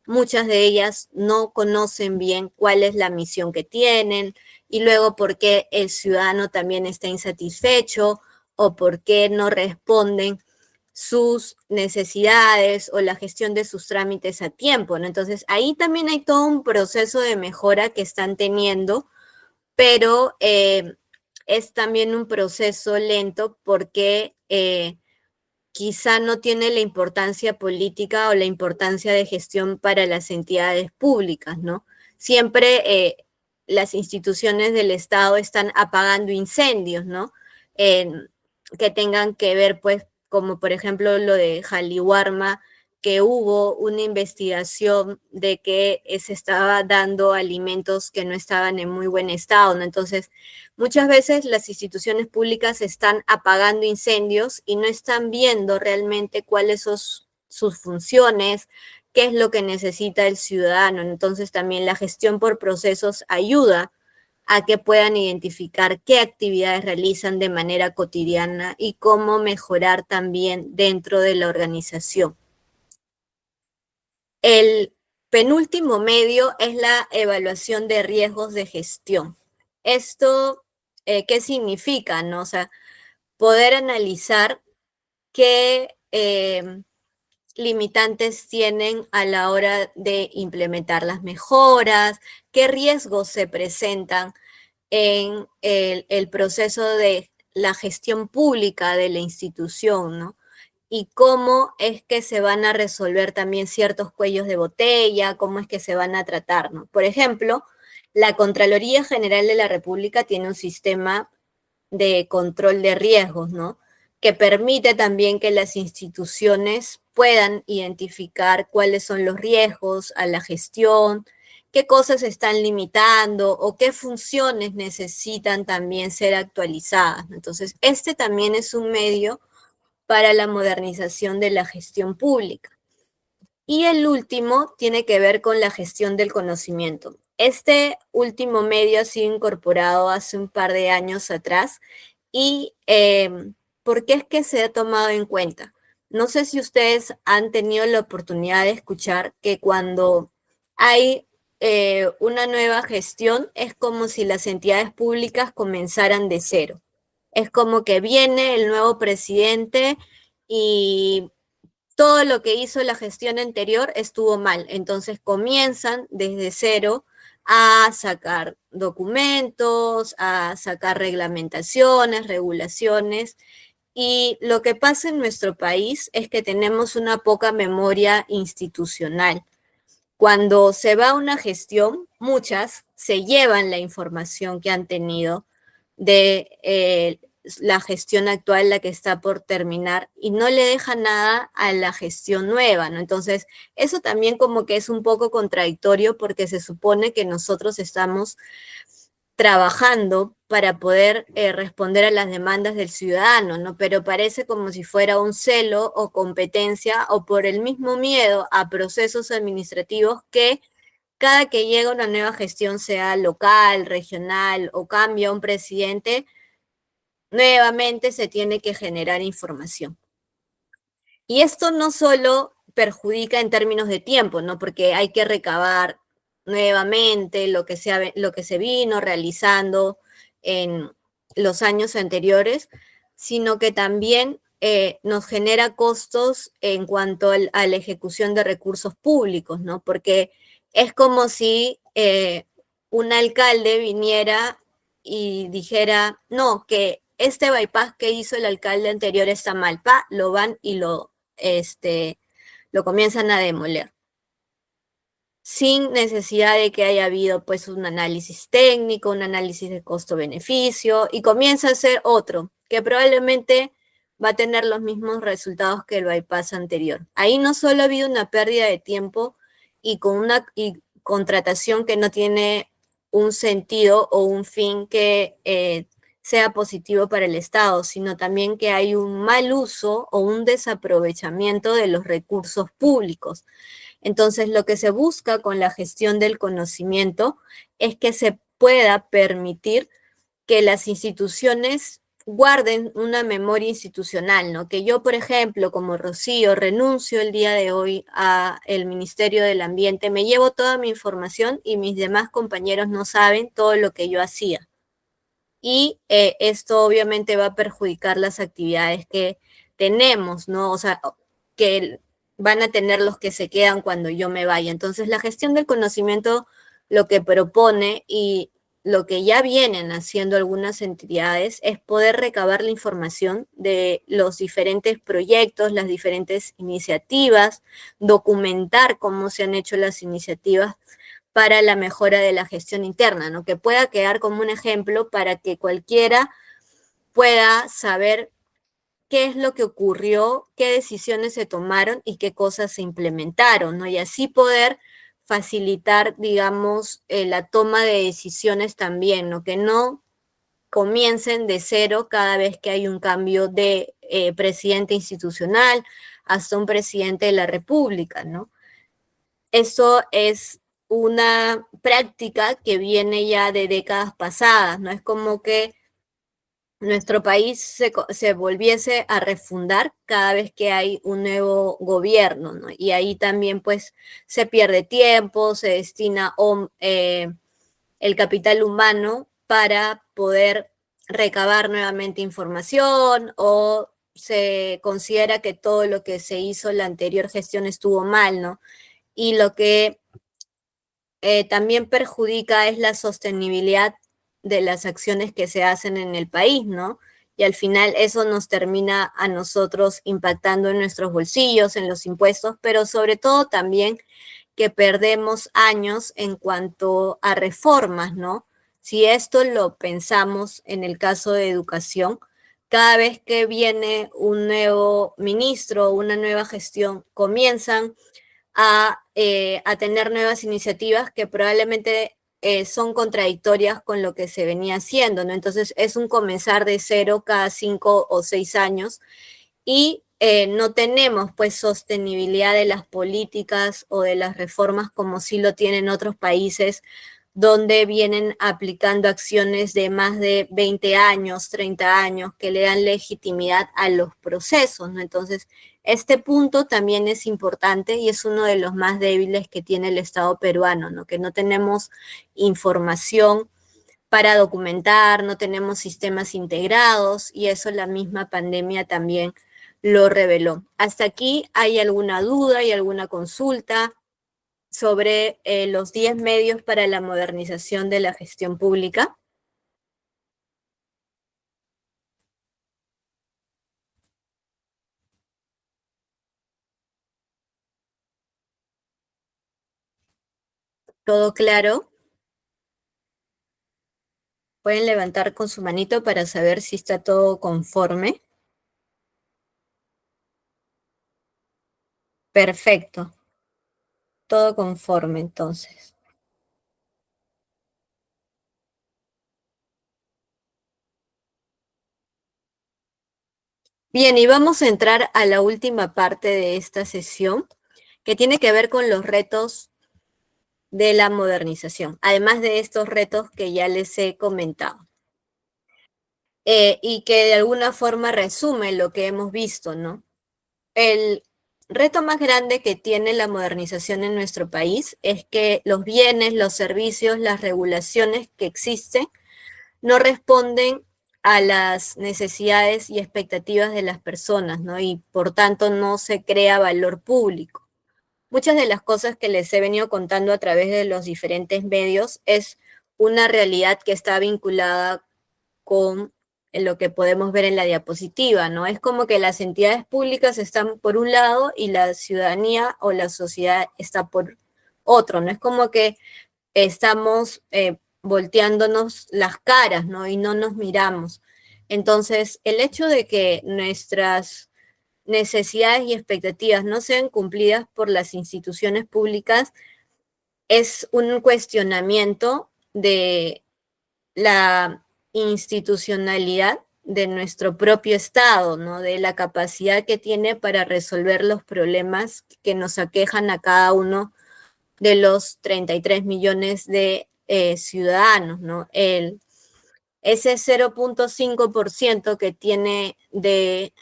S1: muchas de ellas no conocen bien cuál es la misión que tienen y luego por qué el ciudadano también está insatisfecho o por qué no responden sus necesidades o la gestión de sus trámites a tiempo, ¿no? Entonces, ahí también hay todo un proceso de mejora que están teniendo, pero es también un proceso lento porque quizá no tiene la importancia política o la importancia de gestión para las entidades públicas, ¿no? Siempre las instituciones del Estado están apagando incendios, ¿no? Que tengan que ver, pues, como por ejemplo lo de Jaliwarma, que hubo una investigación de que se estaba dando alimentos que no estaban en muy buen estado, ¿no? Entonces, muchas veces las instituciones públicas están apagando incendios y no están viendo realmente cuáles son sus funciones, qué es lo que necesita el ciudadano. Entonces también la gestión por procesos ayuda a que puedan identificar qué actividades realizan de manera cotidiana y cómo mejorar también dentro de la organización. El penúltimo medio es la evaluación de riesgos de gestión. Esto, ¿qué significa? ¿No? O sea, poder analizar qué limitantes tienen a la hora de implementar las mejoras, qué riesgos se presentan en el proceso de la gestión pública de la institución, ¿no? Y cómo es que se van a resolver también ciertos cuellos de botella, cómo es que se van a tratar, ¿no? Por ejemplo, la Contraloría General de la República tiene un sistema de control de riesgos, ¿no? Que permite también que las instituciones puedan identificar cuáles son los riesgos a la gestión, qué cosas están limitando o qué funciones necesitan también ser actualizadas. Entonces, este también es un medio para la modernización de la gestión pública. Y el último tiene que ver con la gestión del conocimiento. Este último medio ha sido incorporado hace un par de años atrás y ¿por qué es que se ha tomado en cuenta? No sé si ustedes han tenido la oportunidad de escuchar que cuando hay una nueva gestión es como si las entidades públicas comenzaran de cero. Es como que viene el nuevo presidente y todo lo que hizo la gestión anterior estuvo mal. Entonces comienzan desde cero a sacar documentos, a sacar reglamentaciones, regulaciones. Y lo que pasa en nuestro país es que tenemos una poca memoria institucional. Cuando se va a una gestión, muchas se llevan la información que han tenido de la gestión actual, la que está por terminar, y no le deja nada a la gestión nueva, ¿no? Entonces, eso también como que es un poco contradictorio porque se supone que nosotros estamos trabajando para poder responder a las demandas del ciudadano, ¿no? Pero parece como si fuera un celo o competencia o por el mismo miedo a procesos administrativos que cada que llega una nueva gestión, sea local, regional o cambia un presidente, nuevamente se tiene que generar información. Y esto no solo perjudica en términos de tiempo, ¿no? Porque hay que recabar nuevamente lo que se vino realizando en los años anteriores, sino que también nos genera costos en cuanto a la ejecución de recursos públicos, ¿no? Porque es como si un alcalde viniera y dijera, no, que este bypass que hizo el alcalde anterior está mal, lo van y lo comienzan a demoler, sin necesidad de que haya habido pues un análisis técnico, un análisis de costo-beneficio, y comienza a ser otro, que probablemente va a tener los mismos resultados que el bypass anterior. Ahí no solo ha habido una pérdida de tiempo y con una contratación que no tiene un sentido o un fin que sea positivo para el Estado, sino también que hay un mal uso o un desaprovechamiento de los recursos públicos. Entonces, lo que se busca con la gestión del conocimiento es que se pueda permitir que las instituciones guarden una memoria institucional, ¿no? Que yo, por ejemplo, como Rocío, renuncio el día de hoy al Ministerio del Ambiente, me llevo toda mi información y mis demás compañeros no saben todo lo que yo hacía. Y esto obviamente va a perjudicar las actividades que tenemos, ¿no? O sea, que van a tener los que se quedan cuando yo me vaya. Entonces, la gestión del conocimiento lo que propone y lo que ya vienen haciendo algunas entidades es poder recabar la información de los diferentes proyectos, las diferentes iniciativas, documentar cómo se han hecho las iniciativas para la mejora de la gestión interna, ¿no? Que pueda quedar como un ejemplo para que cualquiera pueda saber qué es lo que ocurrió, qué decisiones se tomaron y qué cosas se implementaron, ¿no? Y así poder facilitar, digamos, la toma de decisiones también, ¿no? Que no comiencen de cero cada vez que hay un cambio de presidente institucional hasta un presidente de la República, ¿no? Eso es una práctica que viene ya de décadas pasadas, ¿no? Es como que nuestro país se volviese a refundar cada vez que hay un nuevo gobierno, ¿no? Y ahí también pues se pierde tiempo, se destina el capital humano para poder recabar nuevamente información o se considera que todo lo que se hizo la anterior gestión estuvo mal, ¿no? Y lo que también perjudica es la sostenibilidad de las acciones que se hacen en el país, ¿no? Y al final eso nos termina a nosotros impactando en nuestros bolsillos, en los impuestos, pero sobre todo también que perdemos años en cuanto a reformas, ¿no? Si esto lo pensamos en el caso de educación, cada vez que viene un nuevo ministro, una nueva gestión, comienzan a tener nuevas iniciativas que probablemente son contradictorias con lo que se venía haciendo, ¿no? Entonces es un comenzar de cero cada 5 o 6 años y no tenemos pues sostenibilidad de las políticas o de las reformas como sí lo tienen otros países donde vienen aplicando acciones de más de 20 años, 30 años, que le dan legitimidad a los procesos, ¿no? Entonces, este punto también es importante y es uno de los más débiles que tiene el Estado peruano, ¿no? Que no tenemos información para documentar, no tenemos sistemas integrados y eso la misma pandemia también lo reveló. ¿Hasta aquí hay alguna duda, hay alguna consulta sobre los 10 medios para la modernización de la gestión pública? ¿Todo claro? Pueden levantar con su manito para saber si está todo conforme. Perfecto. Todo conforme, entonces. Bien, y vamos a entrar a la última parte de esta sesión, que tiene que ver con los retos de la modernización, además de estos retos que ya les he comentado. Y que de alguna forma resume lo que hemos visto, ¿no? El reto más grande que tiene la modernización en nuestro país es que los bienes, los servicios, las regulaciones que existen no responden a las necesidades y expectativas de las personas, ¿no? Y por tanto no se crea valor público. Muchas de las cosas que les he venido contando a través de los diferentes medios es una realidad que está vinculada con lo que podemos ver en la diapositiva, ¿no? Es como que las entidades públicas están por un lado y la ciudadanía o la sociedad está por otro, ¿no? Es como que estamos volteándonos las caras, ¿no? Y no nos miramos. Entonces, el hecho de que nuestras necesidades y expectativas no sean cumplidas por las instituciones públicas es un cuestionamiento de la institucionalidad de nuestro propio Estado, ¿no? De la capacidad que tiene para resolver los problemas que nos aquejan a cada uno de los 33 millones de ciudadanos, ¿no? Ese 0.5% que tiene de,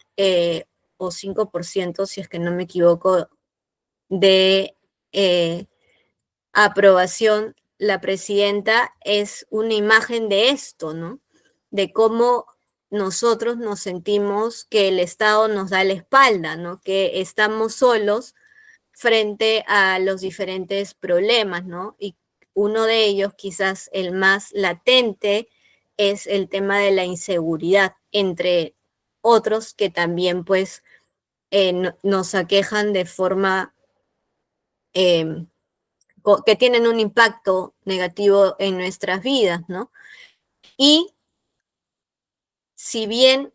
S1: o 5% si es que no me equivoco, de aprobación la presidenta es una imagen de esto, ¿no? De cómo nosotros nos sentimos que el Estado nos da la espalda, ¿no? Que estamos solos frente a los diferentes problemas, ¿no? Y uno de ellos, quizás el más latente, es el tema de la inseguridad, entre otros que también pues nos aquejan de forma eh, que tienen un impacto negativo en nuestras vidas, ¿no? Y si bien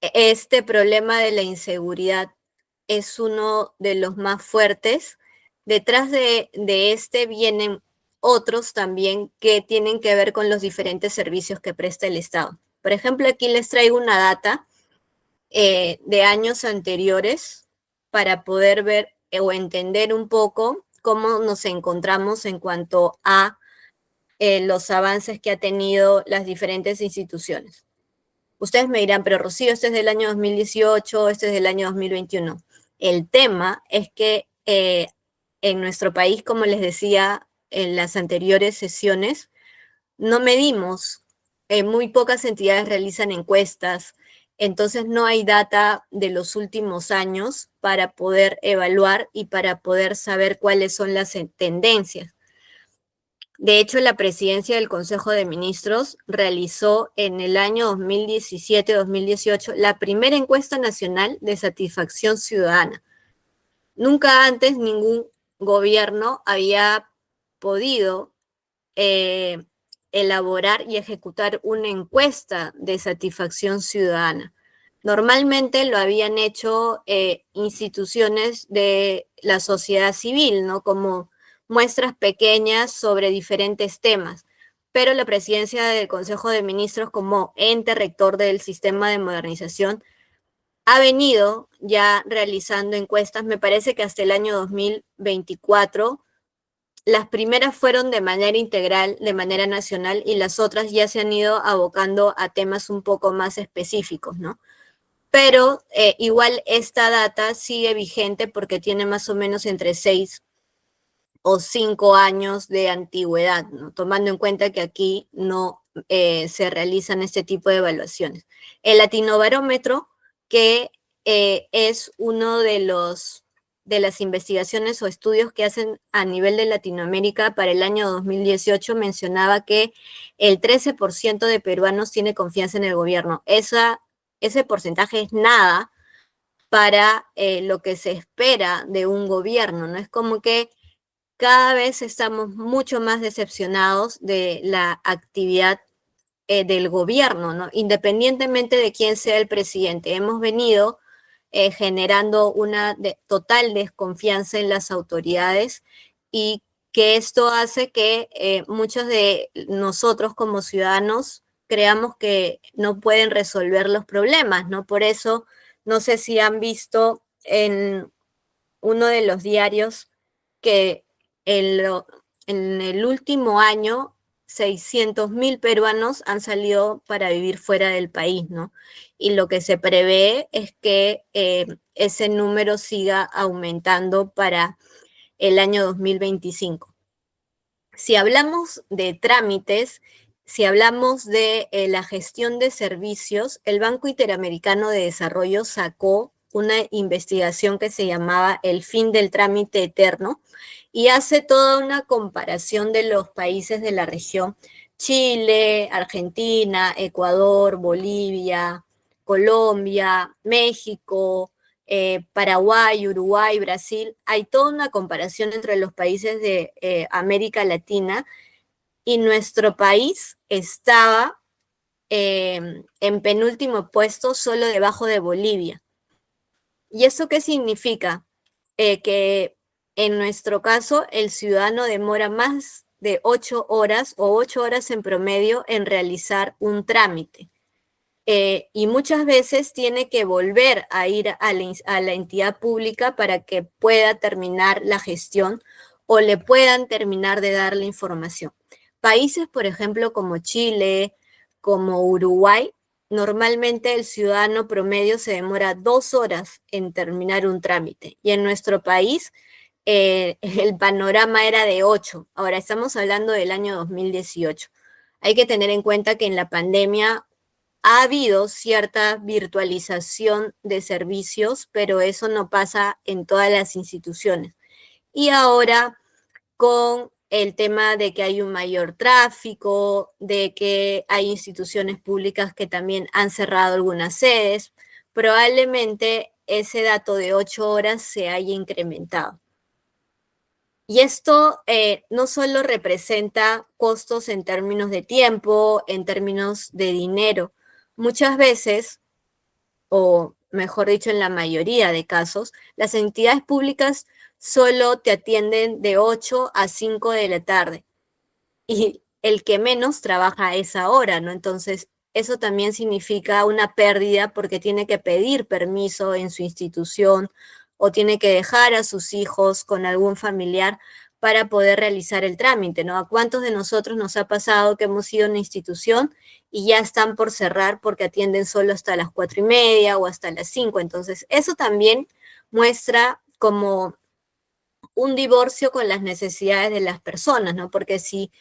S1: este problema de la inseguridad es uno de los más fuertes, detrás de este vienen otros también que tienen que ver con los diferentes servicios que presta el Estado. Por ejemplo, aquí les traigo una data de años anteriores para poder ver o entender un poco cómo nos encontramos en cuanto a los avances que ha tenido las diferentes instituciones. Ustedes me dirán, pero Rocío, este es del año 2018, este es del año 2021. El tema es que en nuestro país, como les decía en las anteriores sesiones, no medimos, muy pocas entidades realizan encuestas, entonces no hay data de los últimos años para poder evaluar y para poder saber cuáles son las tendencias. De hecho, la presidencia del Consejo de Ministros realizó en el año 2017-2018 la primera encuesta nacional de satisfacción ciudadana. Nunca antes ningún gobierno había podido elaborar y ejecutar una encuesta de satisfacción ciudadana. Normalmente lo habían hecho instituciones de la sociedad civil, ¿no? Como muestras pequeñas sobre diferentes temas. Pero la presidencia del Consejo de Ministros, como ente rector del sistema de modernización, ha venido ya realizando encuestas, me parece que hasta el año 2024. Las primeras fueron de manera integral, de manera nacional, y las otras ya se han ido abocando a temas un poco más específicos, ¿no? Pero igual esta data sigue vigente porque tiene más o menos entre 6 o 5 años de antigüedad, ¿no? Tomando en cuenta que aquí no se realizan este tipo de evaluaciones. El Latinobarómetro, que es uno de las investigaciones o estudios que hacen a nivel de Latinoamérica para el año 2018 mencionaba que el 13% de peruanos tiene confianza en el gobierno. Ese porcentaje es nada para lo que se espera de un gobierno, ¿no? Es como que cada vez estamos mucho más decepcionados de la actividad del gobierno, ¿no? Independientemente de quién sea el presidente. Hemos venido generando una total desconfianza en las autoridades y que esto hace que muchos de nosotros como ciudadanos creamos que no pueden resolver los problemas, ¿no? Por eso, no sé si han visto en uno de los diarios que en el último año 600.000 peruanos han salido para vivir fuera del país, ¿no? Y lo que se prevé es que ese número siga aumentando para el año 2025. Si hablamos de trámites, si hablamos de la gestión de servicios, el Banco Interamericano de Desarrollo sacó una investigación que se llamaba El fin del trámite eterno y hace toda una comparación de los países de la región: Chile, Argentina, Ecuador, Bolivia, Colombia, México, Paraguay, Uruguay, Brasil. Hay toda una comparación entre los países de América Latina y nuestro país estaba en penúltimo puesto, solo debajo de Bolivia. ¿Y eso qué significa? Que en nuestro caso el ciudadano demora más de 8 horas o 8 horas en promedio en realizar un trámite. Y muchas veces tiene que volver a ir a la entidad pública para que pueda terminar la gestión o le puedan terminar de dar la información. Países, por ejemplo, como Chile, como Uruguay, normalmente el ciudadano promedio se demora 2 horas en terminar un trámite. Y en nuestro país el panorama era de 8. Ahora estamos hablando del año 2018. Hay que tener en cuenta que en la pandemia ha habido cierta virtualización de servicios, pero eso no pasa en todas las instituciones. Y ahora con el tema de que hay un mayor tráfico, de que hay instituciones públicas que también han cerrado algunas sedes, probablemente ese dato de 8 horas se haya incrementado. Y esto no solo representa costos en términos de tiempo, en términos de dinero. Muchas veces, o mejor dicho, en la mayoría de casos, las entidades públicas solo te atienden de 8 a 5 de la tarde y el que menos trabaja a esa hora, ¿no? Entonces, eso también significa una pérdida porque tiene que pedir permiso en su institución o tiene que dejar a sus hijos con algún familiar para poder realizar el trámite, ¿no? ¿A cuántos de nosotros nos ha pasado que hemos ido a una institución y ya están por cerrar porque atienden solo hasta las 4:30 o hasta las 5? Entonces, eso también muestra como un divorcio con las necesidades de las personas, ¿no? Porque si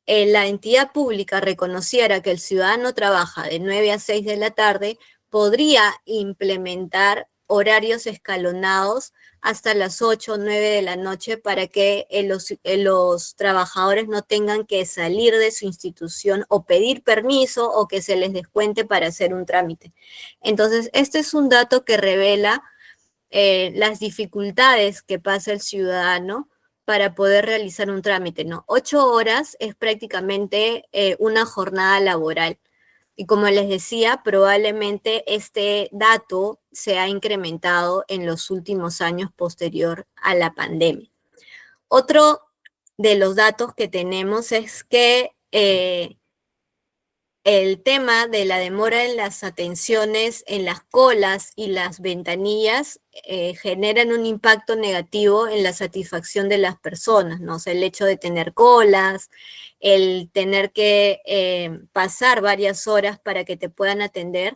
S1: la entidad pública reconociera que el ciudadano trabaja de 9 a 6 de la tarde, podría implementar horarios escalonados hasta las 8 o 9 de la noche para que los trabajadores no tengan que salir de su institución o pedir permiso o que se les descuente para hacer un trámite. Entonces, este es un dato que revela las dificultades que pasa el ciudadano para poder realizar un trámite, ¿no? 8 horas es prácticamente una jornada laboral. Y como les decía, probablemente este dato se ha incrementado en los últimos años posterior a la pandemia. Otro de los datos que tenemos es que el tema de la demora en las atenciones, en las colas y las ventanillas generan un impacto negativo en la satisfacción de las personas, ¿no? O sea, el hecho de tener colas, el tener que pasar varias horas para que te puedan atender,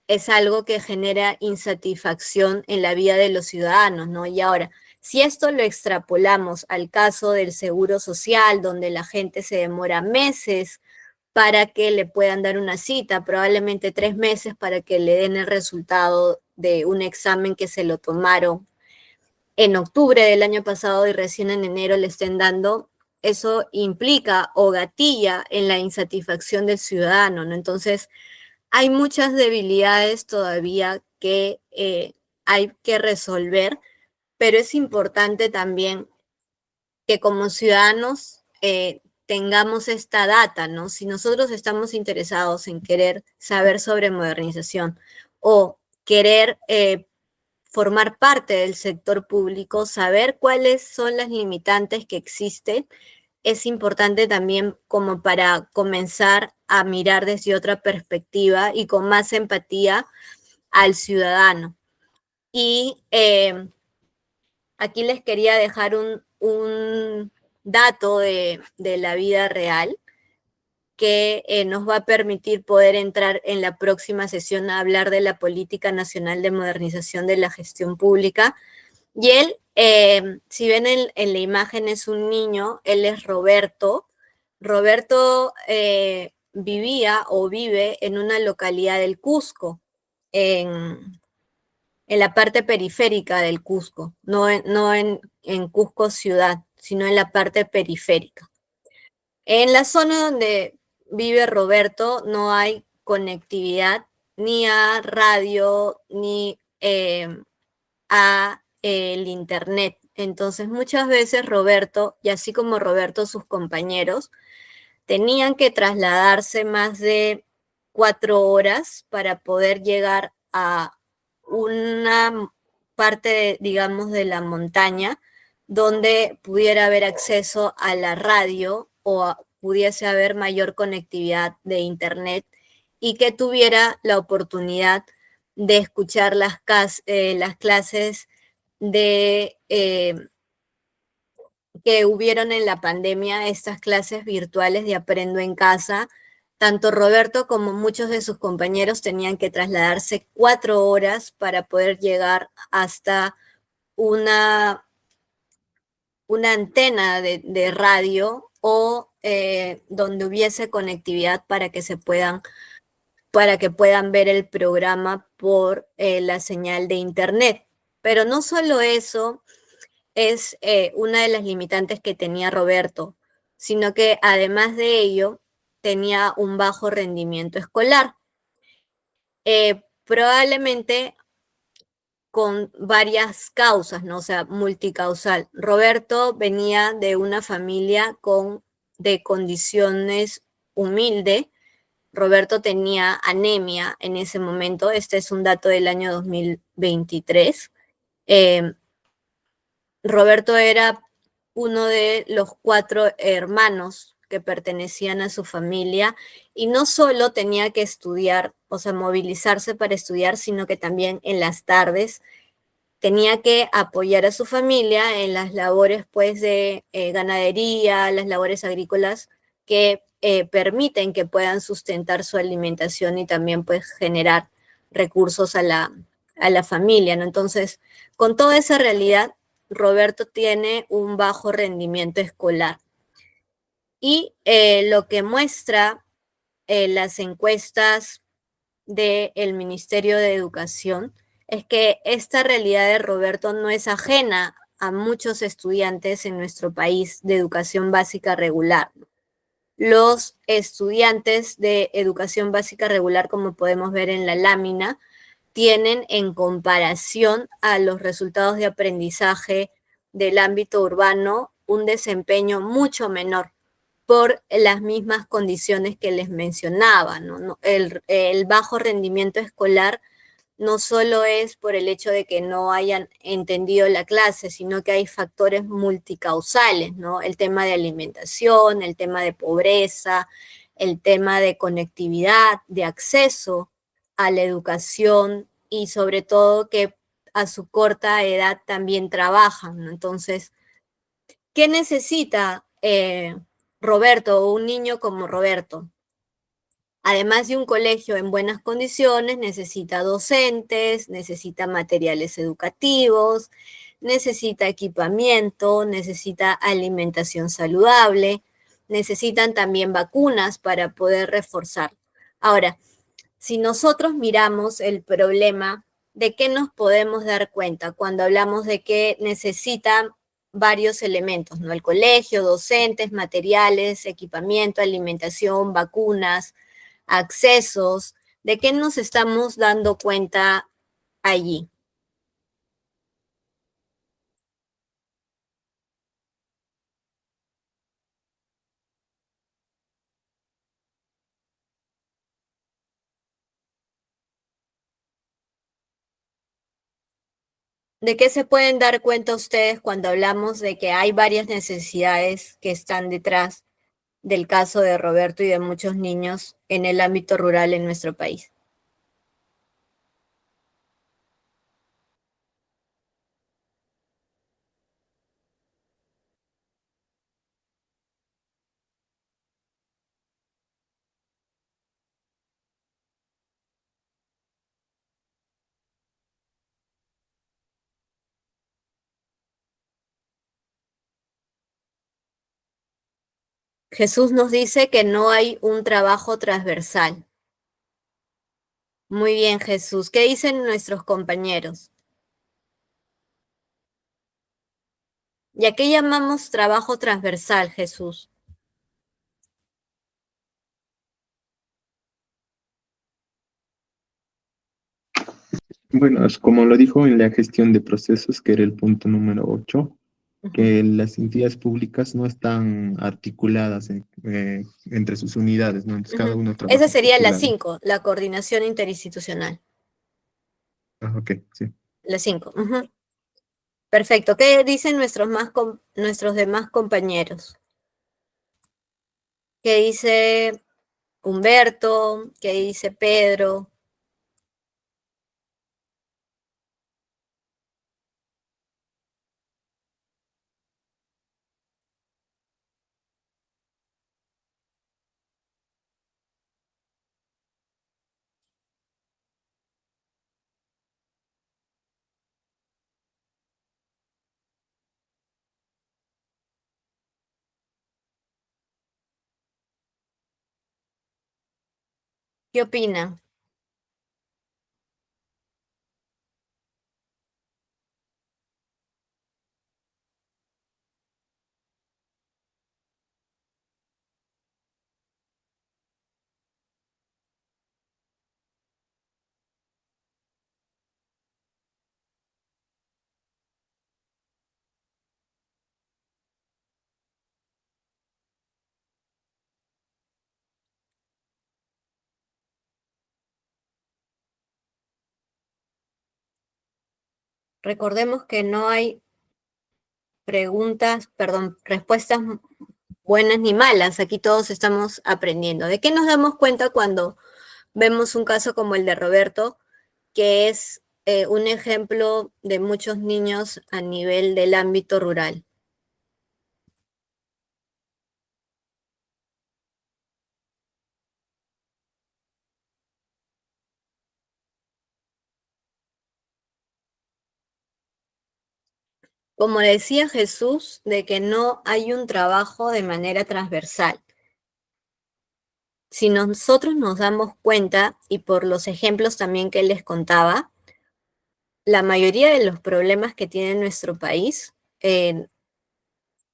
S1: es algo que genera insatisfacción en la vida de los ciudadanos, ¿no? Y ahora, si esto lo extrapolamos al caso del seguro social, donde la gente se demora meses para que le puedan dar una cita, probablemente 3 meses para que le den el resultado de un examen que se lo tomaron en octubre del año pasado y recién en enero le estén dando, eso implica o gatilla en la insatisfacción del ciudadano, ¿no? Entonces, hay muchas debilidades todavía que hay que resolver, pero es importante también que como ciudadanos tengamos esta data, ¿no? Si nosotros estamos interesados en querer saber sobre modernización o querer formar parte del sector público, saber cuáles son las limitantes que existen, es importante también como para comenzar a mirar desde otra perspectiva y con más empatía al ciudadano. Y aquí les quería dejar un dato de la vida real que nos va a permitir poder entrar en la próxima sesión a hablar de la Política Nacional de Modernización de la Gestión Pública. Y él, si ven en la imagen, es un niño, él es Roberto. Roberto vivía o vive en una localidad del Cusco, en la parte periférica del Cusco, no en Cusco ciudad, sino en la parte periférica. En la zona donde vive Roberto no hay conectividad ni a radio ni a el internet. Entonces muchas veces Roberto, y así como Roberto sus compañeros, tenían que trasladarse más de 4 horas para poder llegar a una parte, digamos, de la montaña donde pudiera haber acceso a la radio o pudiese haber mayor conectividad de internet y que tuviera la oportunidad de escuchar las clases de que hubieron en la pandemia, estas clases virtuales de Aprendo en Casa. Tanto Roberto como muchos de sus compañeros tenían que trasladarse 4 horas para poder llegar hasta una antena de radio o donde hubiese conectividad para que puedan ver el programa por la señal de internet. Pero no solo eso es una de las limitantes que tenía Roberto, sino que además de ello tenía un bajo rendimiento escolar. Probablemente con varias causas, ¿no? O sea, multicausal. Roberto venía de una familia de condiciones humildes. Roberto tenía anemia en ese momento. Este es un dato del año 2023. Roberto era uno de los 4 hermanos que pertenecían a su familia y no solo tenía que estudiar, o sea, movilizarse para estudiar, sino que también en las tardes tenía que apoyar a su familia en las labores pues de ganadería, las labores agrícolas que permiten que puedan sustentar su alimentación y también pues generar recursos a la familia, ¿no? Entonces, con toda esa realidad, Roberto tiene un bajo rendimiento escolar. Y lo que muestra las encuestas del Ministerio de Educación es que esta realidad de Roberto no es ajena a muchos estudiantes en nuestro país de educación básica regular. Los estudiantes de educación básica regular, como podemos ver en la lámina, tienen en comparación a los resultados de aprendizaje del ámbito urbano un desempeño mucho menor por las mismas condiciones que les mencionaba, ¿no? El bajo rendimiento escolar no solo es por el hecho de que no hayan entendido la clase, sino que hay factores multicausales, ¿no? El tema de alimentación, el tema de pobreza, el tema de conectividad, de acceso a la educación y sobre todo que a su corta edad también trabajan, ¿no? Entonces, ¿qué necesita Roberto o un niño como Roberto? Además de un colegio en buenas condiciones, necesita docentes, necesita materiales educativos, necesita equipamiento, necesita alimentación saludable, necesitan también vacunas para poder reforzar. Ahora, si nosotros miramos el problema, ¿de qué nos podemos dar cuenta cuando hablamos de que necesitan varios elementos, ¿no? El colegio, docentes, materiales, equipamiento, alimentación, vacunas, accesos? ¿De qué nos estamos dando cuenta allí? ¿De qué se pueden dar cuenta ustedes cuando hablamos de que hay varias necesidades que están detrás del caso de Roberto y de muchos niños en el ámbito rural en nuestro país? Jesús nos dice que no hay un trabajo transversal. Muy bien, Jesús. ¿Qué dicen nuestros compañeros? ¿Y a qué llamamos trabajo transversal, Jesús?
S2: Bueno, es como lo dijo en la gestión de procesos, que era el punto número 8,
S1: Ujú,
S2: que las entidades públicas no están articuladas entre sus unidades, ¿no? Entonces cada
S1: ujú.
S2: uno
S1: Esa
S2: trabaja por
S1: sería
S2: su
S1: la
S2: lado.
S1: 5, la coordinación interinstitucional.
S2: Ah, ok, sí.
S1: La 5. Perfecto. ¿Qué dicen nuestros demás compañeros? ¿Qué dice Humberto? ¿Qué dice Pedro? ¿Qué opinan? Recordemos que no hay respuestas buenas ni malas. Aquí todos estamos aprendiendo. ¿De qué nos damos cuenta cuando vemos un caso como el de Roberto, que es un ejemplo de muchos niños a nivel del ámbito rural? Como decía Jesús, de que no hay un trabajo de manera transversal. Si nosotros nos damos cuenta, y por los ejemplos también que les contaba, la mayoría de los problemas que tiene nuestro país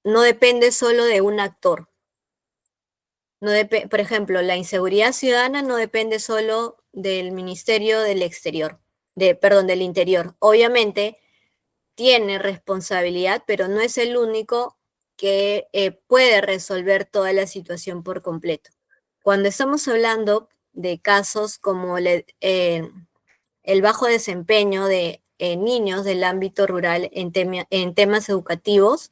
S1: no depende solo de un actor. Por ejemplo, la inseguridad ciudadana no depende solo del Ministerio del Exterior, perdón, del Interior. Obviamente tiene responsabilidad, pero no es el único que puede resolver toda la situación por completo. Cuando estamos hablando de casos como el bajo desempeño de niños del ámbito rural en temas educativos,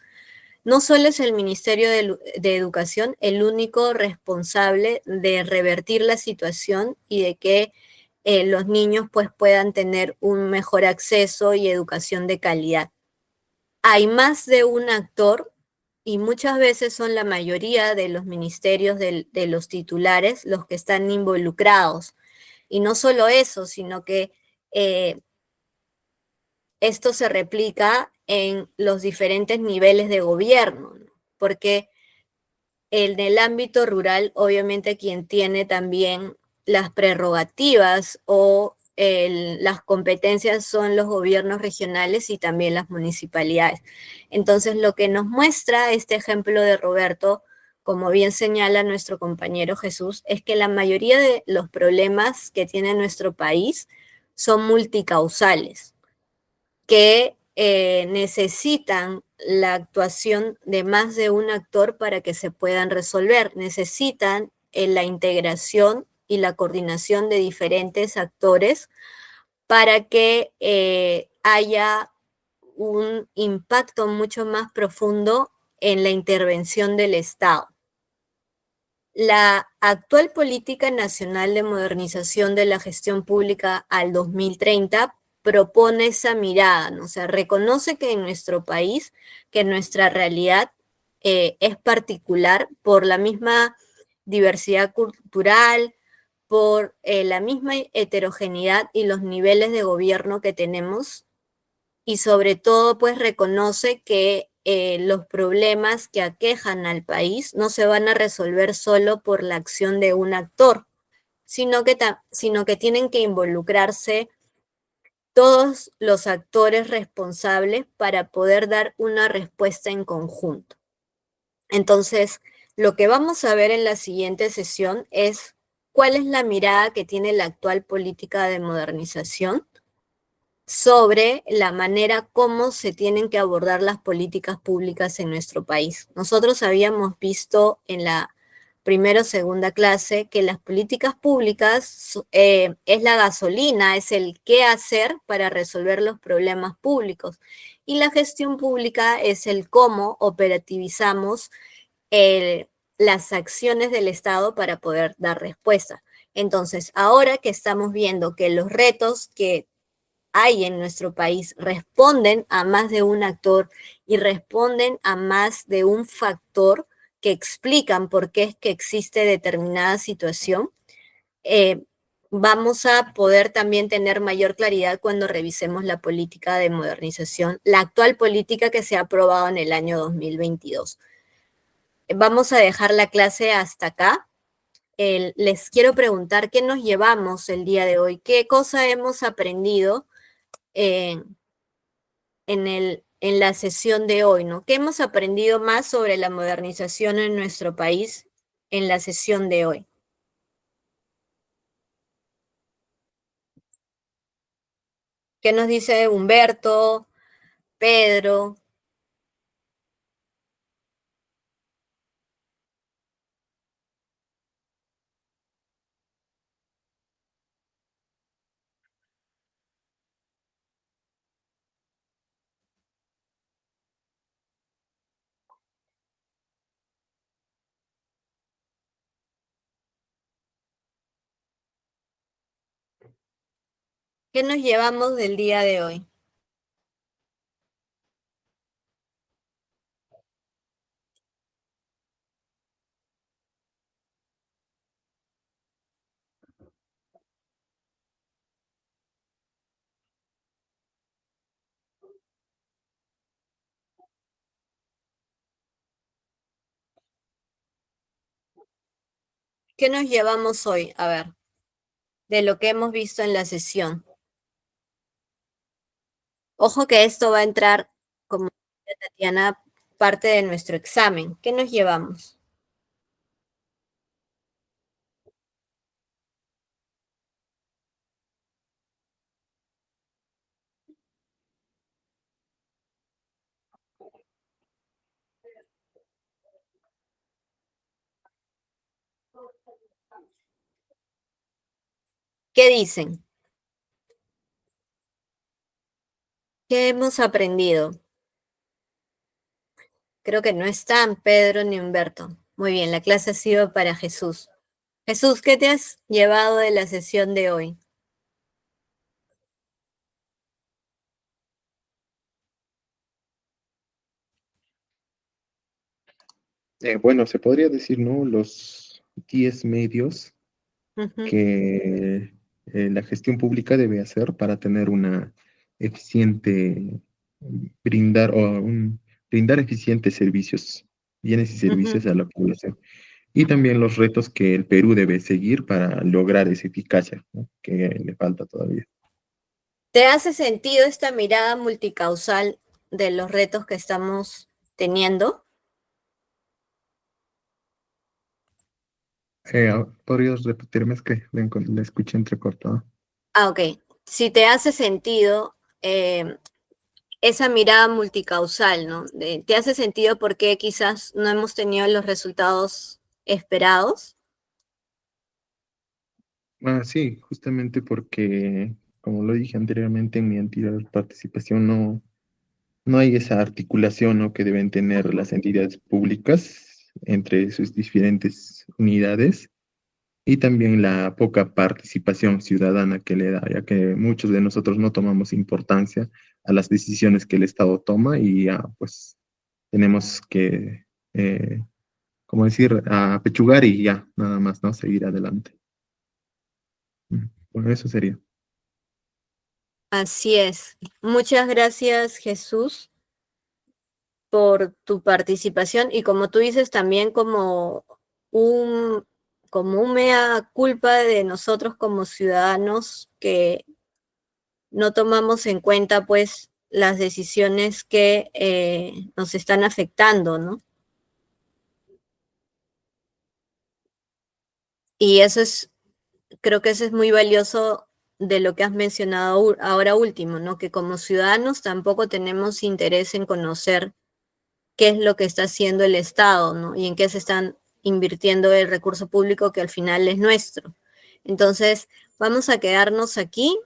S1: no solo es el Ministerio de Educación el único responsable de revertir la situación y de que los niños pues, puedan tener un mejor acceso y educación de calidad. Hay más de un actor y muchas veces son la mayoría de los ministerios de los titulares los que están involucrados. Y no solo eso, sino que eh, esto se replica en los diferentes niveles de gobierno, ¿no? Porque En el ámbito rural, obviamente quien tiene también las prerrogativas o las competencias son los gobiernos regionales y también las municipalidades. Entonces, lo que nos muestra este ejemplo de Roberto, como bien señala nuestro compañero Jesús, es que la mayoría de los problemas que tiene nuestro país son multicausales, que necesitan la actuación de más de un actor para que se puedan resolver. Necesitan la integración y la coordinación de diferentes actores para que haya un impacto mucho más profundo en la intervención del Estado. La actual Política Nacional de Modernización de la Gestión Pública al 2030 propone esa mirada, ¿no? O sea, reconoce que en nuestro país, que nuestra realidad es particular por la misma diversidad cultural, por la misma heterogeneidad y los niveles de gobierno que tenemos, y sobre todo pues reconoce que los problemas que aquejan al país no se van a resolver solo por la acción de un actor, sino que tienen que involucrarse todos los actores responsables para poder dar una respuesta en conjunto. Entonces, lo que vamos a ver en la siguiente sesión es cuál es la mirada que tiene la actual política de modernización sobre la manera como se tienen que abordar las políticas públicas en nuestro país. Nosotros habíamos visto en la primera o segunda clase que las políticas públicas es la gasolina, es el qué hacer para resolver los problemas públicos. Y la gestión pública es el cómo operativizamos el, las acciones del Estado para poder dar respuesta. Entonces, ahora que estamos viendo que los retos que hay en nuestro país responden a más de un actor y responden a más de un factor que explican por qué es que existe determinada situación, eh, vamos a poder también tener mayor claridad cuando revisemos la política de modernización, la actual política que se ha aprobado en el año 2022. Vamos a dejar la clase hasta acá. Les quiero preguntar qué nos llevamos el día de hoy, qué cosa hemos aprendido en la sesión de hoy, ¿no? ¿Qué hemos aprendido más sobre la modernización en nuestro país en la sesión de hoy? ¿Qué nos dice Humberto, Pedro? ¿Qué nos llevamos del día de hoy? ¿Qué nos llevamos hoy? A ver, de lo que hemos visto en la sesión. Ojo que esto va a entrar, como dice Tatiana, parte de nuestro examen. ¿Qué nos llevamos? ¿Qué dicen? ¿Qué hemos aprendido? Creo que no están Pedro ni Humberto. Muy bien, la clase ha sido para Jesús. Jesús, ¿qué te has llevado de la sesión de hoy?
S2: Bueno, se podría decir, ¿no? Los 10 medios
S1: Ujú.
S2: que la gestión pública debe hacer para tener una eficiente, brindar eficientes servicios bienes y
S1: Ujú.
S2: servicios a la población. Y también los retos que el Perú debe seguir para lograr esa eficacia, ¿no? Que le falta todavía.
S1: ¿Te hace sentido esta mirada multicausal de los retos que estamos teniendo?
S2: ¿Podrías repetirme? Es que la escuché entrecortada.
S1: Ah, ok. Si te hace sentido esa mirada multicausal, ¿no? ¿Te hace sentido por qué quizás no hemos tenido los resultados esperados?
S2: Sí, justamente porque, como lo dije anteriormente en mi anterior participación, no hay esa articulación, ¿no? Que deben tener
S1: Ujú.
S2: las entidades públicas entre sus diferentes unidades y también la poca participación ciudadana que le da, ya que muchos de nosotros no tomamos importancia a las decisiones que el Estado toma y ya, pues tenemos que, como decir, apechugar y ya, nada más, ¿no? Seguir adelante. Bueno, eso sería.
S1: Así es. Muchas gracias, Jesús, por tu participación y como tú dices, también un, como un mea culpa de nosotros como ciudadanos que no tomamos en cuenta pues las decisiones que nos están afectando, ¿no? Y eso es, creo que eso es muy valioso de lo que has mencionado ahora último, ¿no? Que como ciudadanos tampoco tenemos interés en conocer qué es lo que está haciendo el Estado, ¿no? Y en qué se están invirtiendo el recurso público que al final es nuestro. Entonces, vamos a quedarnos aquí.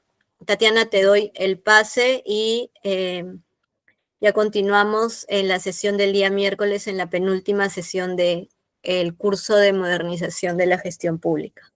S1: Tatiana, te doy el pase y ya continuamos en la sesión del día miércoles, en la penúltima sesión del curso de modernización de la gestión pública.